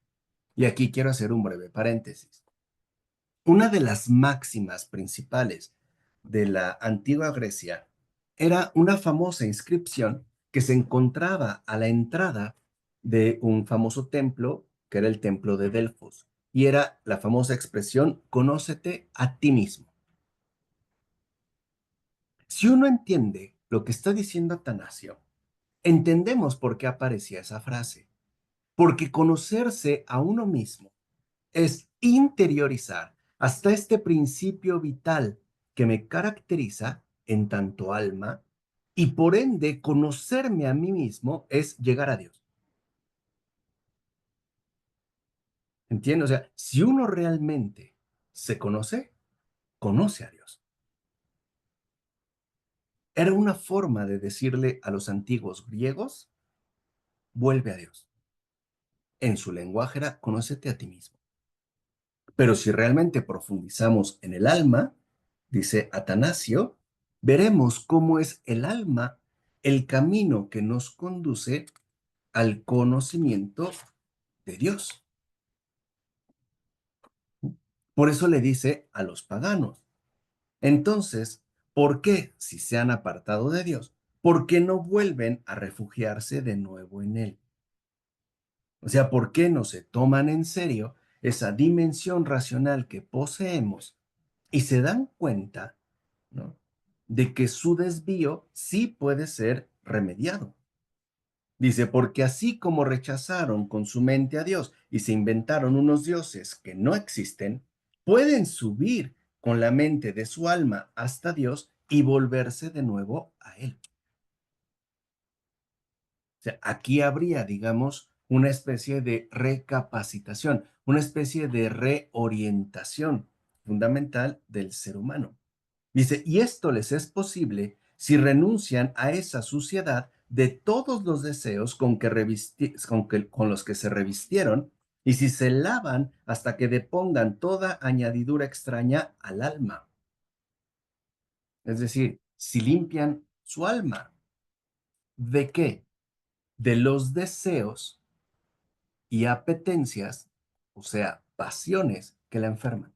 A: Y aquí quiero hacer un breve paréntesis. Una de las máximas principales de la antigua Grecia era una famosa inscripción que se encontraba a la entrada de un famoso templo, que era el templo de Delfos, y era la famosa expresión, conócete a ti mismo. Si uno entiende lo que está diciendo Atanasio, entendemos por qué aparecía esa frase, porque conocerse a uno mismo es interiorizar hasta este principio vital que me caracteriza en tanto alma y por ende conocerme a mí mismo es llegar a Dios. ¿Entiendes? O sea, si uno realmente se conoce, conoce a Dios. Era una forma de decirle a los antiguos griegos, vuelve a Dios. En su lenguaje era, conócete a ti mismo. Pero si realmente profundizamos en el alma, dice Atanasio, veremos cómo es el alma el camino que nos conduce al conocimiento de Dios. Por eso le dice a los paganos. Entonces, ¿por qué, si se han apartado de Dios, por qué no vuelven a refugiarse de nuevo en Él? O sea, ¿por qué no se toman en serio esa dimensión racional que poseemos y se dan cuenta, ¿no?, de que su desvío sí puede ser remediado? Dice, porque así como rechazaron con su mente a Dios y se inventaron unos dioses que no existen, pueden subir con la mente de su alma hasta Dios y volverse de nuevo a Él. O sea, aquí habría, digamos, una especie de recapacitación, una especie de reorientación fundamental del ser humano. Dice, y esto les es posible si renuncian a esa suciedad de todos los deseos con los que se revistieron y si se lavan hasta que depongan toda añadidura extraña al alma. Es decir, si limpian su alma. ¿De qué? De los deseos y apetencias, o sea, pasiones que la enferman.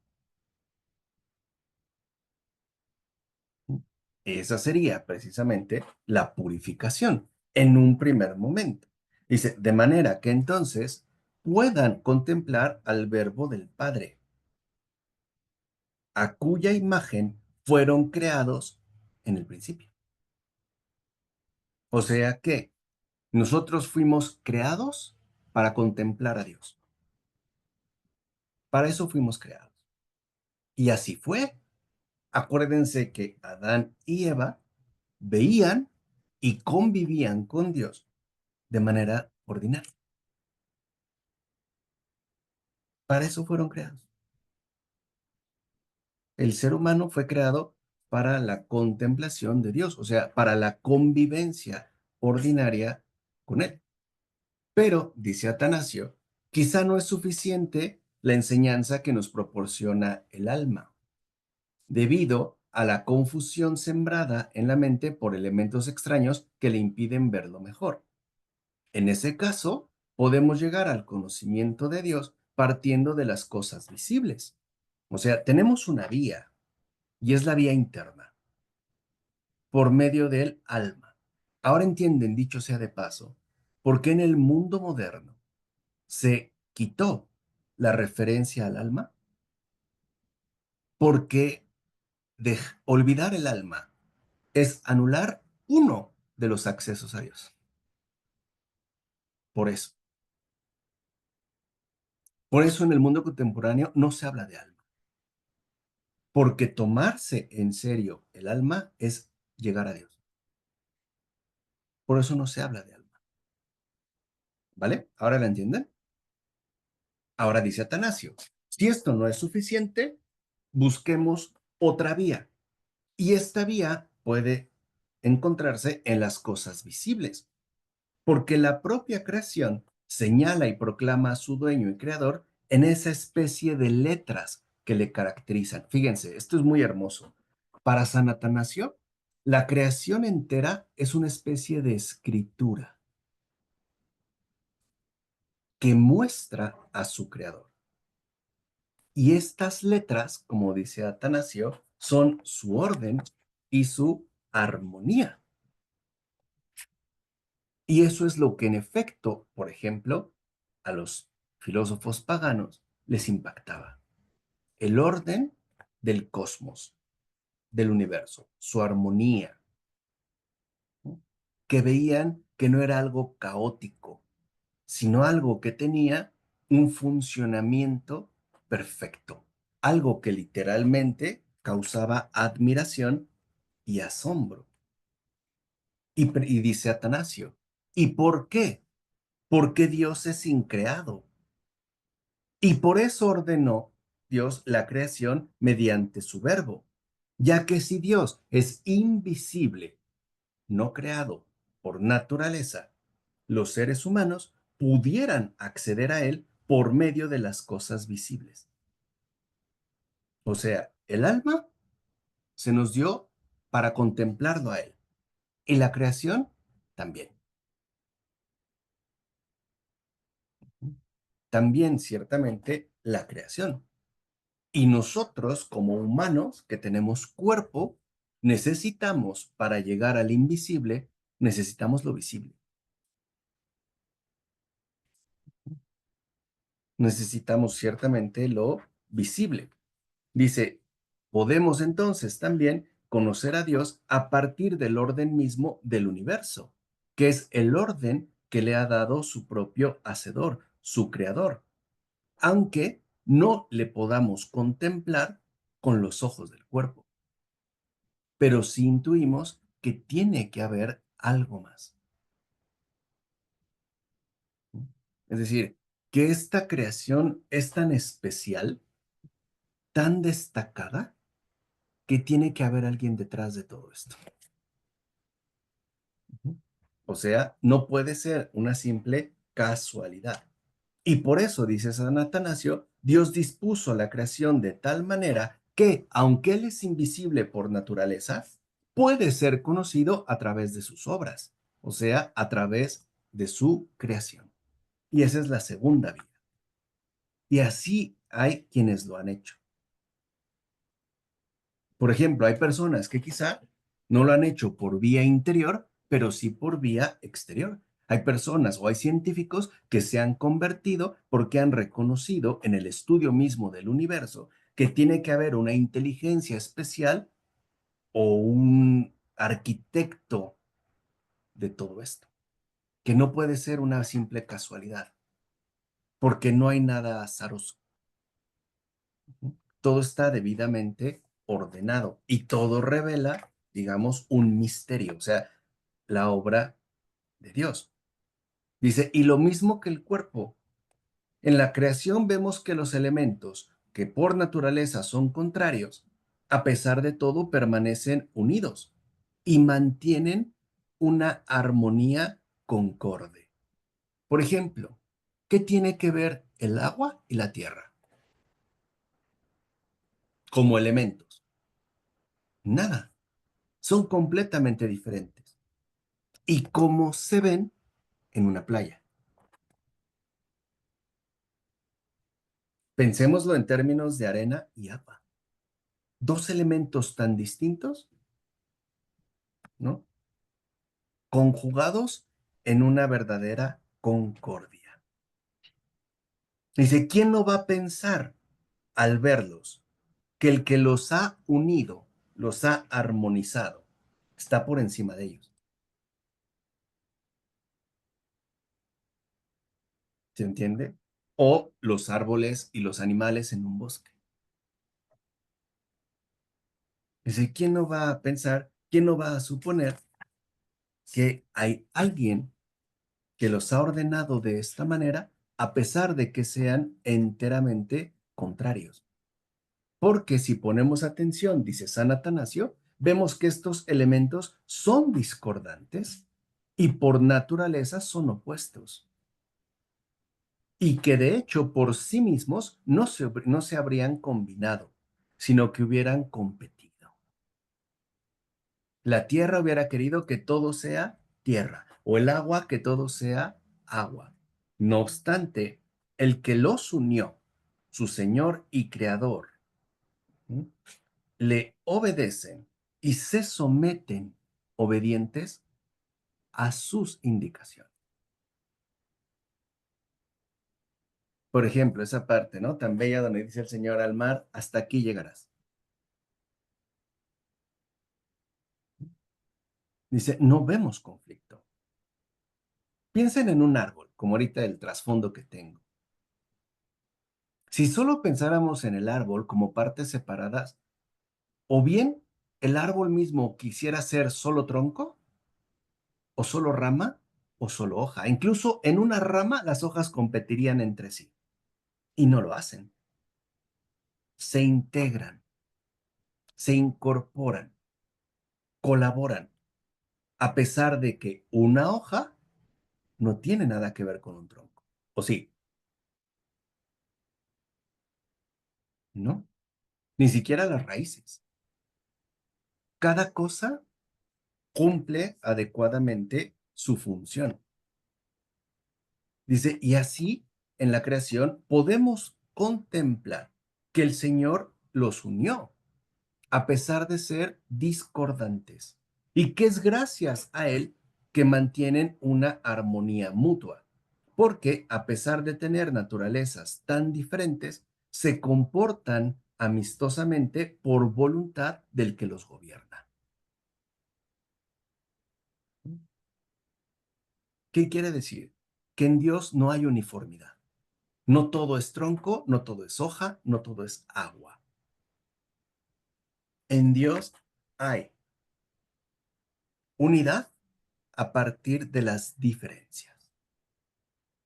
A: Esa sería precisamente la purificación en un primer momento. Dice, de manera que entonces puedan contemplar al verbo del Padre, a cuya imagen fueron creados en el principio. O sea que nosotros fuimos creados para contemplar a Dios. Para eso fuimos creados. Y así fue. Acuérdense que Adán y Eva veían y convivían con Dios de manera ordinaria. Para eso fueron creados. El ser humano fue creado para la contemplación de Dios, o sea, para la convivencia ordinaria con Él. Pero, dice Atanasio, quizá no es suficiente la enseñanza que nos proporciona el alma, debido a la confusión sembrada en la mente por elementos extraños que le impiden verlo mejor. En ese caso, podemos llegar al conocimiento de Dios partiendo de las cosas visibles. O sea, tenemos una vía, y es la vía interna, por medio del alma. Ahora entienden, dicho sea de paso, por qué en el mundo moderno se quitó la referencia al alma. porque olvidar el alma es anular uno de los accesos a Dios. Por eso. Por eso en el mundo contemporáneo no se habla de alma. Porque tomarse en serio el alma es llegar a Dios. Por eso no se habla de alma. ¿Vale? ¿Ahora la entienden? Ahora dice Atanasio, si esto no es suficiente, busquemos otra vía. Y esta vía puede encontrarse en las cosas visibles, porque la propia creación señala y proclama a su dueño y creador en esa especie de letras que le caracterizan. Fíjense, esto es muy hermoso. Para San Atanasio, la creación entera es una especie de escritura que muestra a su creador. Y estas letras, como dice Atanasio, son su orden y su armonía. Y eso es lo que en efecto, por ejemplo, a los filósofos paganos les impactaba. El orden del cosmos, del universo, su armonía, ¿no? Que veían que no era algo caótico, sino algo que tenía un funcionamiento perfecto, algo que literalmente causaba admiración y asombro. Y dice Atanasio, ¿y por qué? Porque Dios es increado. Y por eso ordenó Dios la creación mediante su verbo, ya que si Dios es invisible, no creado por naturaleza, los seres humanos pudieran acceder a Él por medio de las cosas visibles. O sea, el alma se nos dio para contemplarlo a Él y la creación también. También ciertamente la creación. Y nosotros, como humanos que tenemos cuerpo, necesitamos, para llegar al invisible, necesitamos lo visible. Necesitamos ciertamente lo visible. Dice, podemos entonces también conocer a Dios a partir del orden mismo del universo, que es el orden que le ha dado su propio hacedor, su creador, aunque no le podamos contemplar con los ojos del cuerpo. Pero sí intuimos que tiene que haber algo más. Es decir, que esta creación es tan especial, tan destacada, que tiene que haber alguien detrás de todo esto. O sea, no puede ser una simple casualidad. Y por eso, dice San Atanasio, Dios dispuso la creación de tal manera que, aunque Él es invisible por naturaleza, puede ser conocido a través de sus obras, o sea, a través de su creación. Y esa es la segunda vía. Y así hay quienes lo han hecho. Por ejemplo, hay personas que quizá no lo han hecho por vía interior, pero sí por vía exterior. Hay personas o hay científicos que se han convertido porque han reconocido en el estudio mismo del universo que tiene que haber una inteligencia especial o un arquitecto de todo esto, que no puede ser una simple casualidad, porque no hay nada azaroso. Todo está debidamente ordenado y todo revela, digamos, un misterio, o sea, la obra de Dios. Dice, y lo mismo que el cuerpo. En la creación vemos que los elementos que por naturaleza son contrarios, a pesar de todo permanecen unidos y mantienen una armonía concorde. Por ejemplo, ¿qué tiene que ver el agua y la tierra como elementos? Nada. Son completamente diferentes. ¿Y cómo se ven en una playa? Pensémoslo en términos de arena y agua. Dos elementos tan distintos, ¿no? Conjugados en una verdadera concordia. Dice, ¿quién no va a pensar al verlos que el que los ha unido, los ha armonizado, está por encima de ellos. ¿Se entiende? O los árboles y los animales en un bosque. Dice, ¿quién no va a pensar, quién no va a suponer que hay alguien que los ha ordenado de esta manera, a pesar de que sean enteramente contrarios? Porque si ponemos atención, dice San Atanasio, vemos que estos elementos son discordantes y por naturaleza son opuestos. Y que de hecho por sí mismos no se habrían combinado, sino que hubieran competido. La tierra hubiera querido que todo sea tierra, o el agua que todo sea agua. No obstante, el que los unió, su Señor y Creador, ¿sí?, le obedecen y se someten obedientes a sus indicaciones. Por ejemplo, esa parte, ¿no? Tan bella donde dice el Señor al mar, hasta aquí llegarás. Dice, no vemos conflicto. Piensen en un árbol, como ahorita el trasfondo que tengo. Si solo pensáramos en el árbol como partes separadas, o bien el árbol mismo quisiera ser solo tronco, o solo rama, o solo hoja. Incluso en una rama las hojas competirían entre sí, y no lo hacen. Se integran, se incorporan, colaboran, a pesar de que una hoja no tiene nada que ver con un tronco. ¿O sí? ¿No? Ni siquiera las raíces. Cada cosa cumple adecuadamente su función. Dice, y así en la creación podemos contemplar que el Señor los unió, a pesar de ser discordantes, y que es gracias a Él que mantienen una armonía mutua, porque a pesar de tener naturalezas tan diferentes, se comportan amistosamente por voluntad del que los gobierna. ¿Qué quiere decir? Que en Dios no hay uniformidad. No todo es tronco, no todo es hoja, no todo es agua. En Dios hay unidad a partir de las diferencias.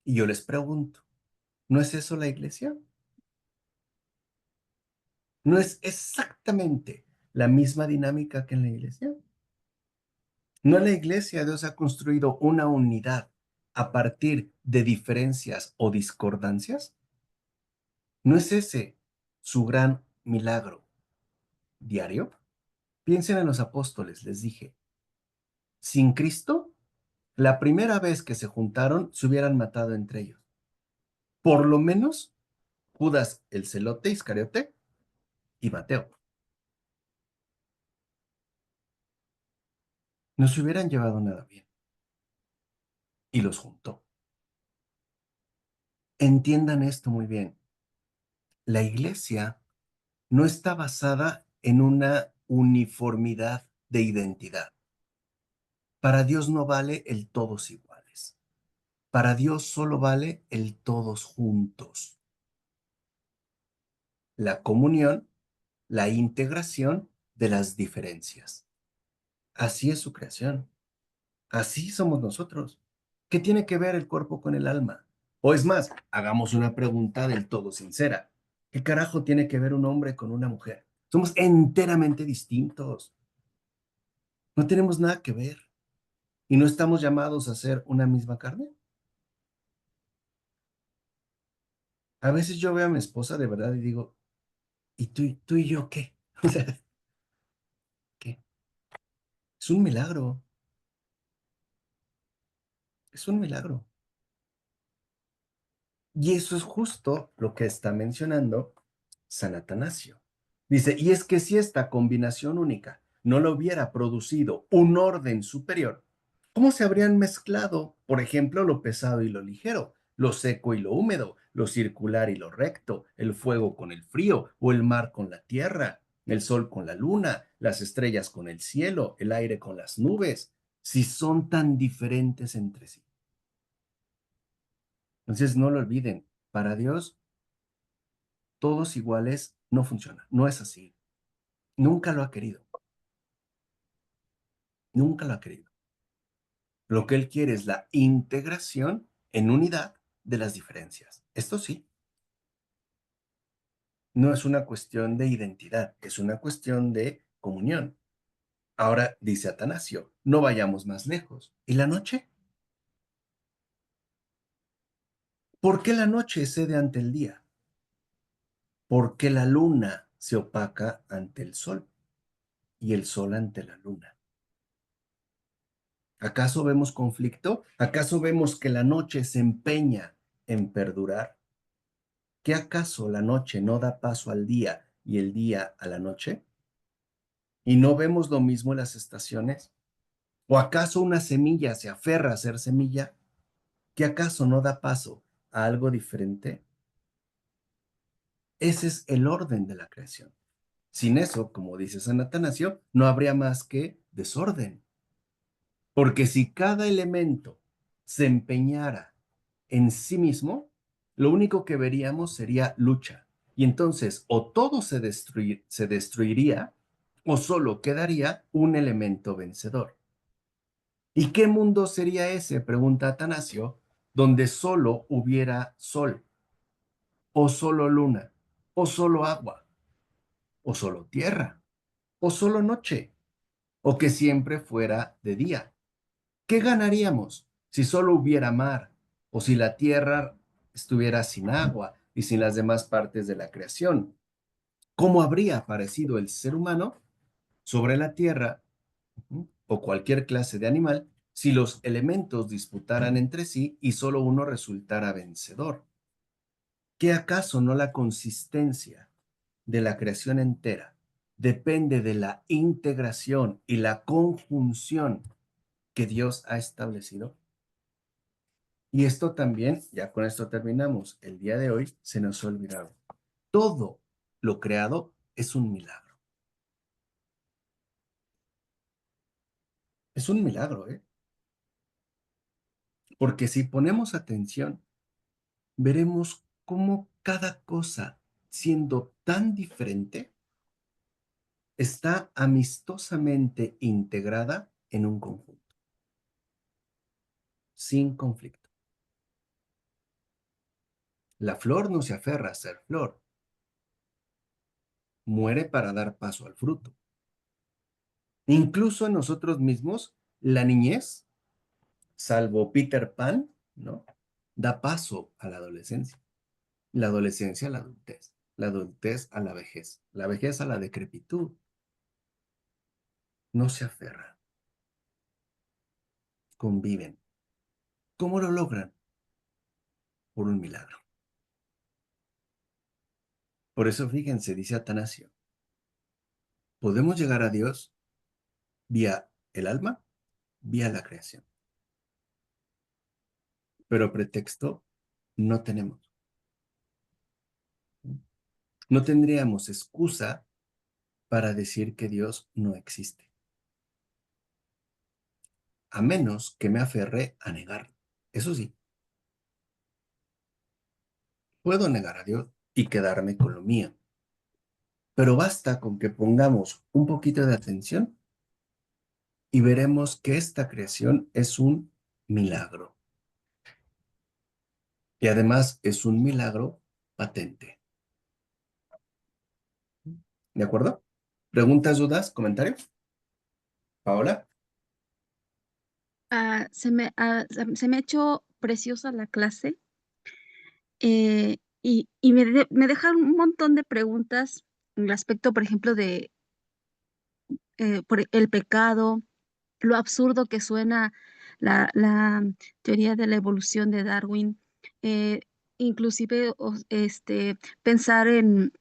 A: Y yo les pregunto, ¿no es eso la iglesia? ¿No es exactamente la misma dinámica que en la iglesia? ¿No en la iglesia Dios ha construido una unidad a partir de diferencias o discordancias? ¿No es ese su gran milagro diario? Piensen en los apóstoles, les dije, sin Cristo, la primera vez que se juntaron se hubieran matado entre ellos. Por lo menos Judas el celote Iscariote y Mateo. No se hubieran llevado nada bien. Y los juntó. Entiendan esto muy bien. La iglesia no está basada en una uniformidad de identidad. Para Dios no vale el todos iguales. Para Dios solo vale el todos juntos. La comunión, la integración de las diferencias. Así es su creación. Así somos nosotros. ¿Qué tiene que ver el cuerpo con el alma? O es más, hagamos una pregunta del todo sincera. ¿Qué carajo tiene que ver un hombre con una mujer? Somos enteramente distintos. No tenemos nada que ver. ¿Y no estamos llamados a ser una misma carne? A veces yo veo a mi esposa de verdad y digo, ¿y tú y yo qué? O sea, ¿qué? Es un milagro. Es un milagro. Y eso es justo lo que está mencionando San Atanasio. Dice, y es que si esta combinación única no lo hubiera producido un orden superior, ¿cómo se habrían mezclado, por ejemplo, lo pesado y lo ligero, lo seco y lo húmedo, lo circular y lo recto, el fuego con el frío o el mar con la tierra, el sol con la luna, las estrellas con el cielo, el aire con las nubes, si son tan diferentes entre sí? Entonces, no lo olviden, para Dios, todos iguales no funciona, no es así. Nunca lo ha querido, nunca lo ha querido. Lo que Él quiere es la integración en unidad de las diferencias. Esto sí, no es una cuestión de identidad, es una cuestión de comunión. Ahora dice Atanasio, no vayamos más lejos. ¿Y la noche? ¿Por qué la noche cede ante el día? ¿Por qué la luna se opaca ante el sol y el sol ante la luna? ¿Acaso vemos conflicto? ¿Acaso vemos que la noche se empeña en perdurar? ¿Qué acaso la noche no da paso al día y el día a la noche? ¿Y no vemos lo mismo en las estaciones? ¿O acaso una semilla se aferra a ser semilla? ¿Qué acaso no da paso a algo diferente? Ese es el orden de la creación. Sin eso, como dice San Atanasio, no habría más que desorden. Porque si cada elemento se empeñara en sí mismo, lo único que veríamos sería lucha. Y entonces o todo se destruiría o solo quedaría un elemento vencedor. ¿Y qué mundo sería ese? Pregunta Atanasio, donde solo hubiera sol, o solo luna, o solo agua, o solo tierra, o solo noche, o que siempre fuera de día. ¿Qué ganaríamos si solo hubiera mar o si la tierra estuviera sin agua y sin las demás partes de la creación? ¿Cómo habría aparecido el ser humano sobre la tierra o cualquier clase de animal si los elementos disputaran entre sí y solo uno resultara vencedor? ¿Qué acaso no la consistencia de la creación entera depende de la integración y la conjunción que Dios ha establecido? Y esto también, ya con esto terminamos, el día de hoy se nos ha olvidado. Todo lo creado es un milagro. Es un milagro, ¿eh? Porque si ponemos atención, veremos cómo cada cosa, siendo tan diferente, está amistosamente integrada en un conjunto, sin conflicto. La flor no se aferra a ser flor, muere para dar paso al fruto. Incluso en nosotros mismos, la niñez, salvo Peter Pan, ¿no? Da paso a la adolescencia a la adultez a la vejez a la decrepitud. No se aferran, conviven. ¿Cómo lo logran? Por un milagro. Por eso, fíjense, dice Atanasio, podemos llegar a Dios vía el alma, vía la creación. Pero pretexto no tenemos. No tendríamos excusa para decir que Dios no existe, a menos que me aferre a negarlo. Eso sí, puedo negar a Dios y quedarme con lo mío, pero basta con que pongamos un poquito de atención y veremos que esta creación es un milagro. Y además es un milagro patente. ¿De acuerdo? ¿Preguntas, dudas, comentarios? Paola.
B: Se me ha hecho preciosa la clase y me deja un montón de preguntas en el aspecto, por ejemplo, de por el pecado, lo absurdo que suena la teoría de la evolución de Darwin, eh, inclusive pensar en,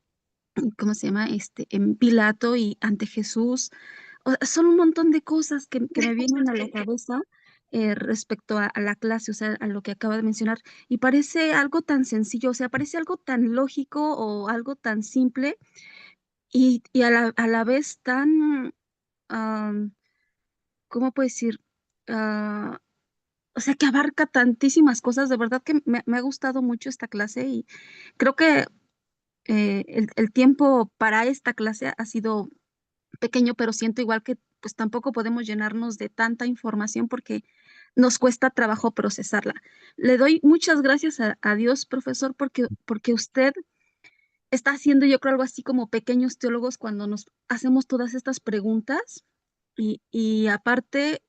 B: ¿cómo se llama? En Pilato y ante Jesús. Son un montón de cosas que me vienen a la cabeza respecto a la clase, o sea, a lo que acaba de mencionar. Y parece algo tan sencillo, o sea, parece algo tan lógico o algo tan simple y a la vez tan, am, ¿cómo puedo decir? Ah, o sea, que abarca tantísimas cosas. De verdad que me ha gustado mucho esta clase y creo que el tiempo para esta clase ha sido pequeño, pero siento igual que pues tampoco podemos llenarnos de tanta información porque nos cuesta trabajo procesarla. Le doy muchas gracias a Dios, profesor, porque usted está haciendo, yo creo, algo así como pequeños teólogos cuando nos hacemos todas estas preguntas y aparte,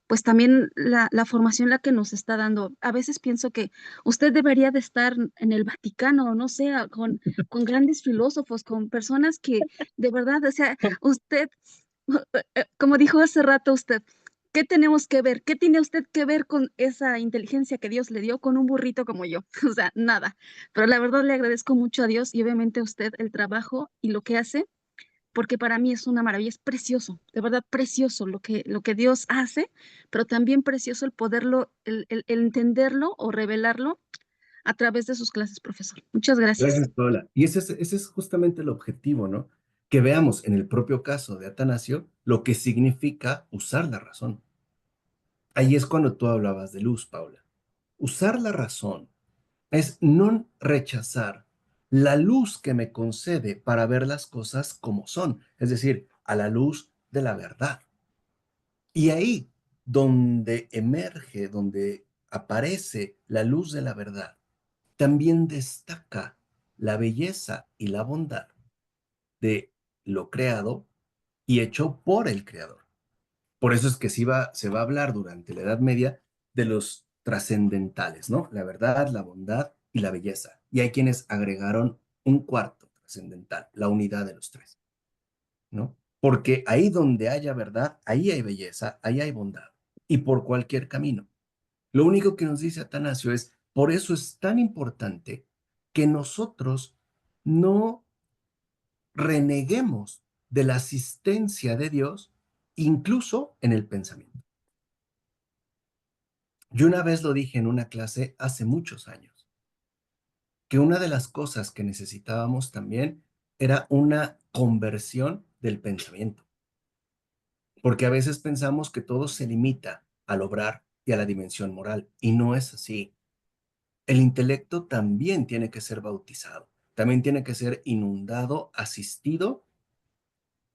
B: pues también la formación la que nos está dando. A veces pienso que usted debería de estar en el Vaticano, no sé, con grandes filósofos, con personas que de verdad, o sea, usted, como dijo hace rato usted, ¿qué tenemos que ver? ¿Qué tiene usted que ver con esa inteligencia que Dios le dio con un burrito como yo? O sea, nada. Pero la verdad le agradezco mucho a Dios y obviamente a usted el trabajo y lo que hace porque para mí es una maravilla, es precioso, de verdad precioso lo que Dios hace, pero también precioso el poderlo, el entenderlo o revelarlo a través de sus clases, profesor. Muchas gracias.
A: Gracias, Paola. Y ese es justamente el objetivo, ¿no? Que veamos en el propio caso de Atanasio lo que significa usar la razón. Ahí es cuando tú hablabas de luz, Paula. Usar la razón es no rechazar la luz que me concede para ver las cosas como son, es decir, a la luz de la verdad. Y ahí donde emerge, donde aparece la luz de la verdad, también destaca la belleza y la bondad de lo creado y hecho por el creador. Por eso es que se va a hablar durante la Edad Media de los trascendentales, ¿no? La verdad, la bondad y la belleza. Y hay quienes agregaron un cuarto trascendental, la unidad de los tres, ¿no? Porque ahí donde haya verdad, ahí hay belleza, ahí hay bondad. Y por cualquier camino. Lo único que nos dice Atanasio es, por eso es tan importante que nosotros no reneguemos de la asistencia de Dios, incluso en el pensamiento. Yo una vez lo dije en una clase hace muchos años, que una de las cosas que necesitábamos también era una conversión del pensamiento, porque a veces pensamos que todo se limita al obrar y a la dimensión moral, y no es así. El intelecto también tiene que ser bautizado, también tiene que ser inundado, asistido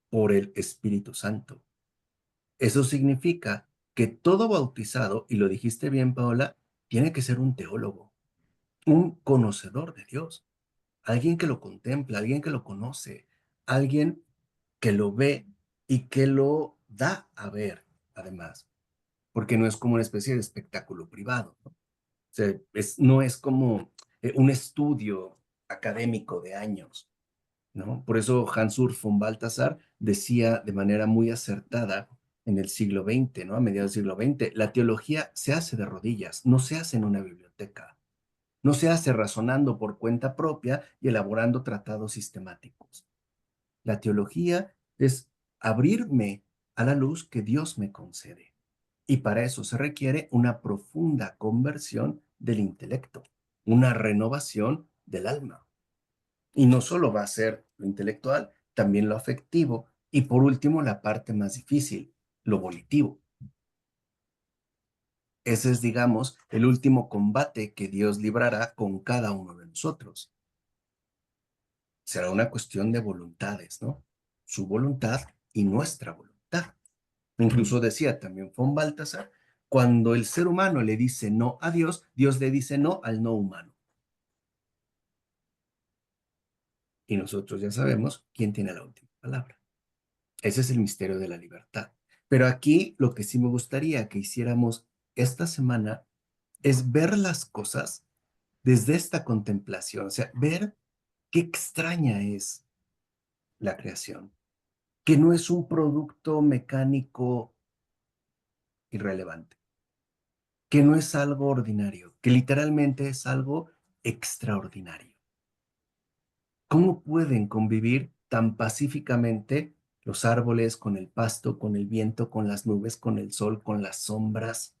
A: por el Espíritu Santo. Eso significa que todo bautizado, y lo dijiste bien, Paola, tiene que ser un teólogo, un conocedor de Dios, alguien que lo contempla, alguien que lo conoce, alguien que lo ve y que lo da a ver, además, porque no es como una especie de espectáculo privado, ¿no? O sea, no es como un estudio académico de años, ¿no? Por eso Hans Urs von Balthasar decía de manera muy acertada en el siglo XX, ¿no? A mediados del siglo XX, la teología se hace de rodillas, no se hace en una biblioteca, no se hace razonando por cuenta propia y elaborando tratados sistemáticos. La teología es abrirme a la luz que Dios me concede. Y para eso se requiere una profunda conversión del intelecto, una renovación del alma. Y no solo va a ser lo intelectual, también lo afectivo y por último la parte más difícil, lo volitivo. Ese es, digamos, el último combate que Dios librará con cada uno de nosotros. Será una cuestión de voluntades, ¿no? Su voluntad y nuestra voluntad. Incluso decía también von Balthasar, cuando el ser humano le dice no a Dios, Dios le dice no al no humano. Y nosotros ya sabemos quién tiene la última palabra. Ese es el misterio de la libertad. Pero aquí lo que sí me gustaría que hiciéramos esta semana es ver las cosas desde esta contemplación, o sea, ver qué extraña es la creación, que no es un producto mecánico irrelevante, que no es algo ordinario, que literalmente es algo extraordinario. ¿Cómo pueden convivir tan pacíficamente los árboles, con el pasto, con el viento, con las nubes, con el sol, con las sombras,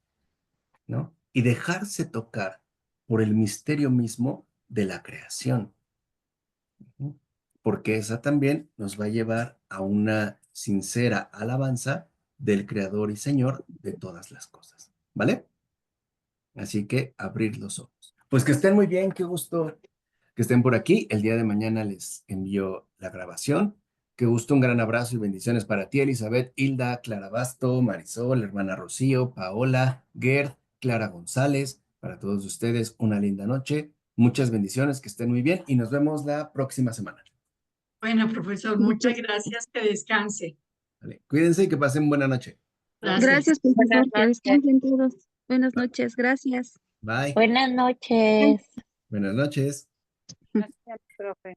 A: ¿no? Y dejarse tocar por el misterio mismo de la creación. Ujú. Porque esa también nos va a llevar a una sincera alabanza del Creador y Señor de todas las cosas, ¿vale? Así que abrir los ojos. Pues que estén muy bien, qué gusto que estén por aquí. El día de mañana les envío la grabación. Qué gusto, un gran abrazo y bendiciones para ti, Elizabeth, Hilda, Clara Basto, Marisol, hermana Rocío, Paola, Gerd, Clara González. Para todos ustedes, una linda noche. Muchas bendiciones, que estén muy bien y nos vemos la próxima semana.
D: Bueno, profesor, muchas gracias, que descanse.
A: ¿Vale? Cuídense y que pasen buena noche.
D: Gracias.
B: Gracias,
C: Buenas
B: profesor, que
C: noches.
B: descansen todos. Buenas noches, gracias.
A: Bye.
E: Buenas noches.
A: Buenas noches.
F: Gracias, profe.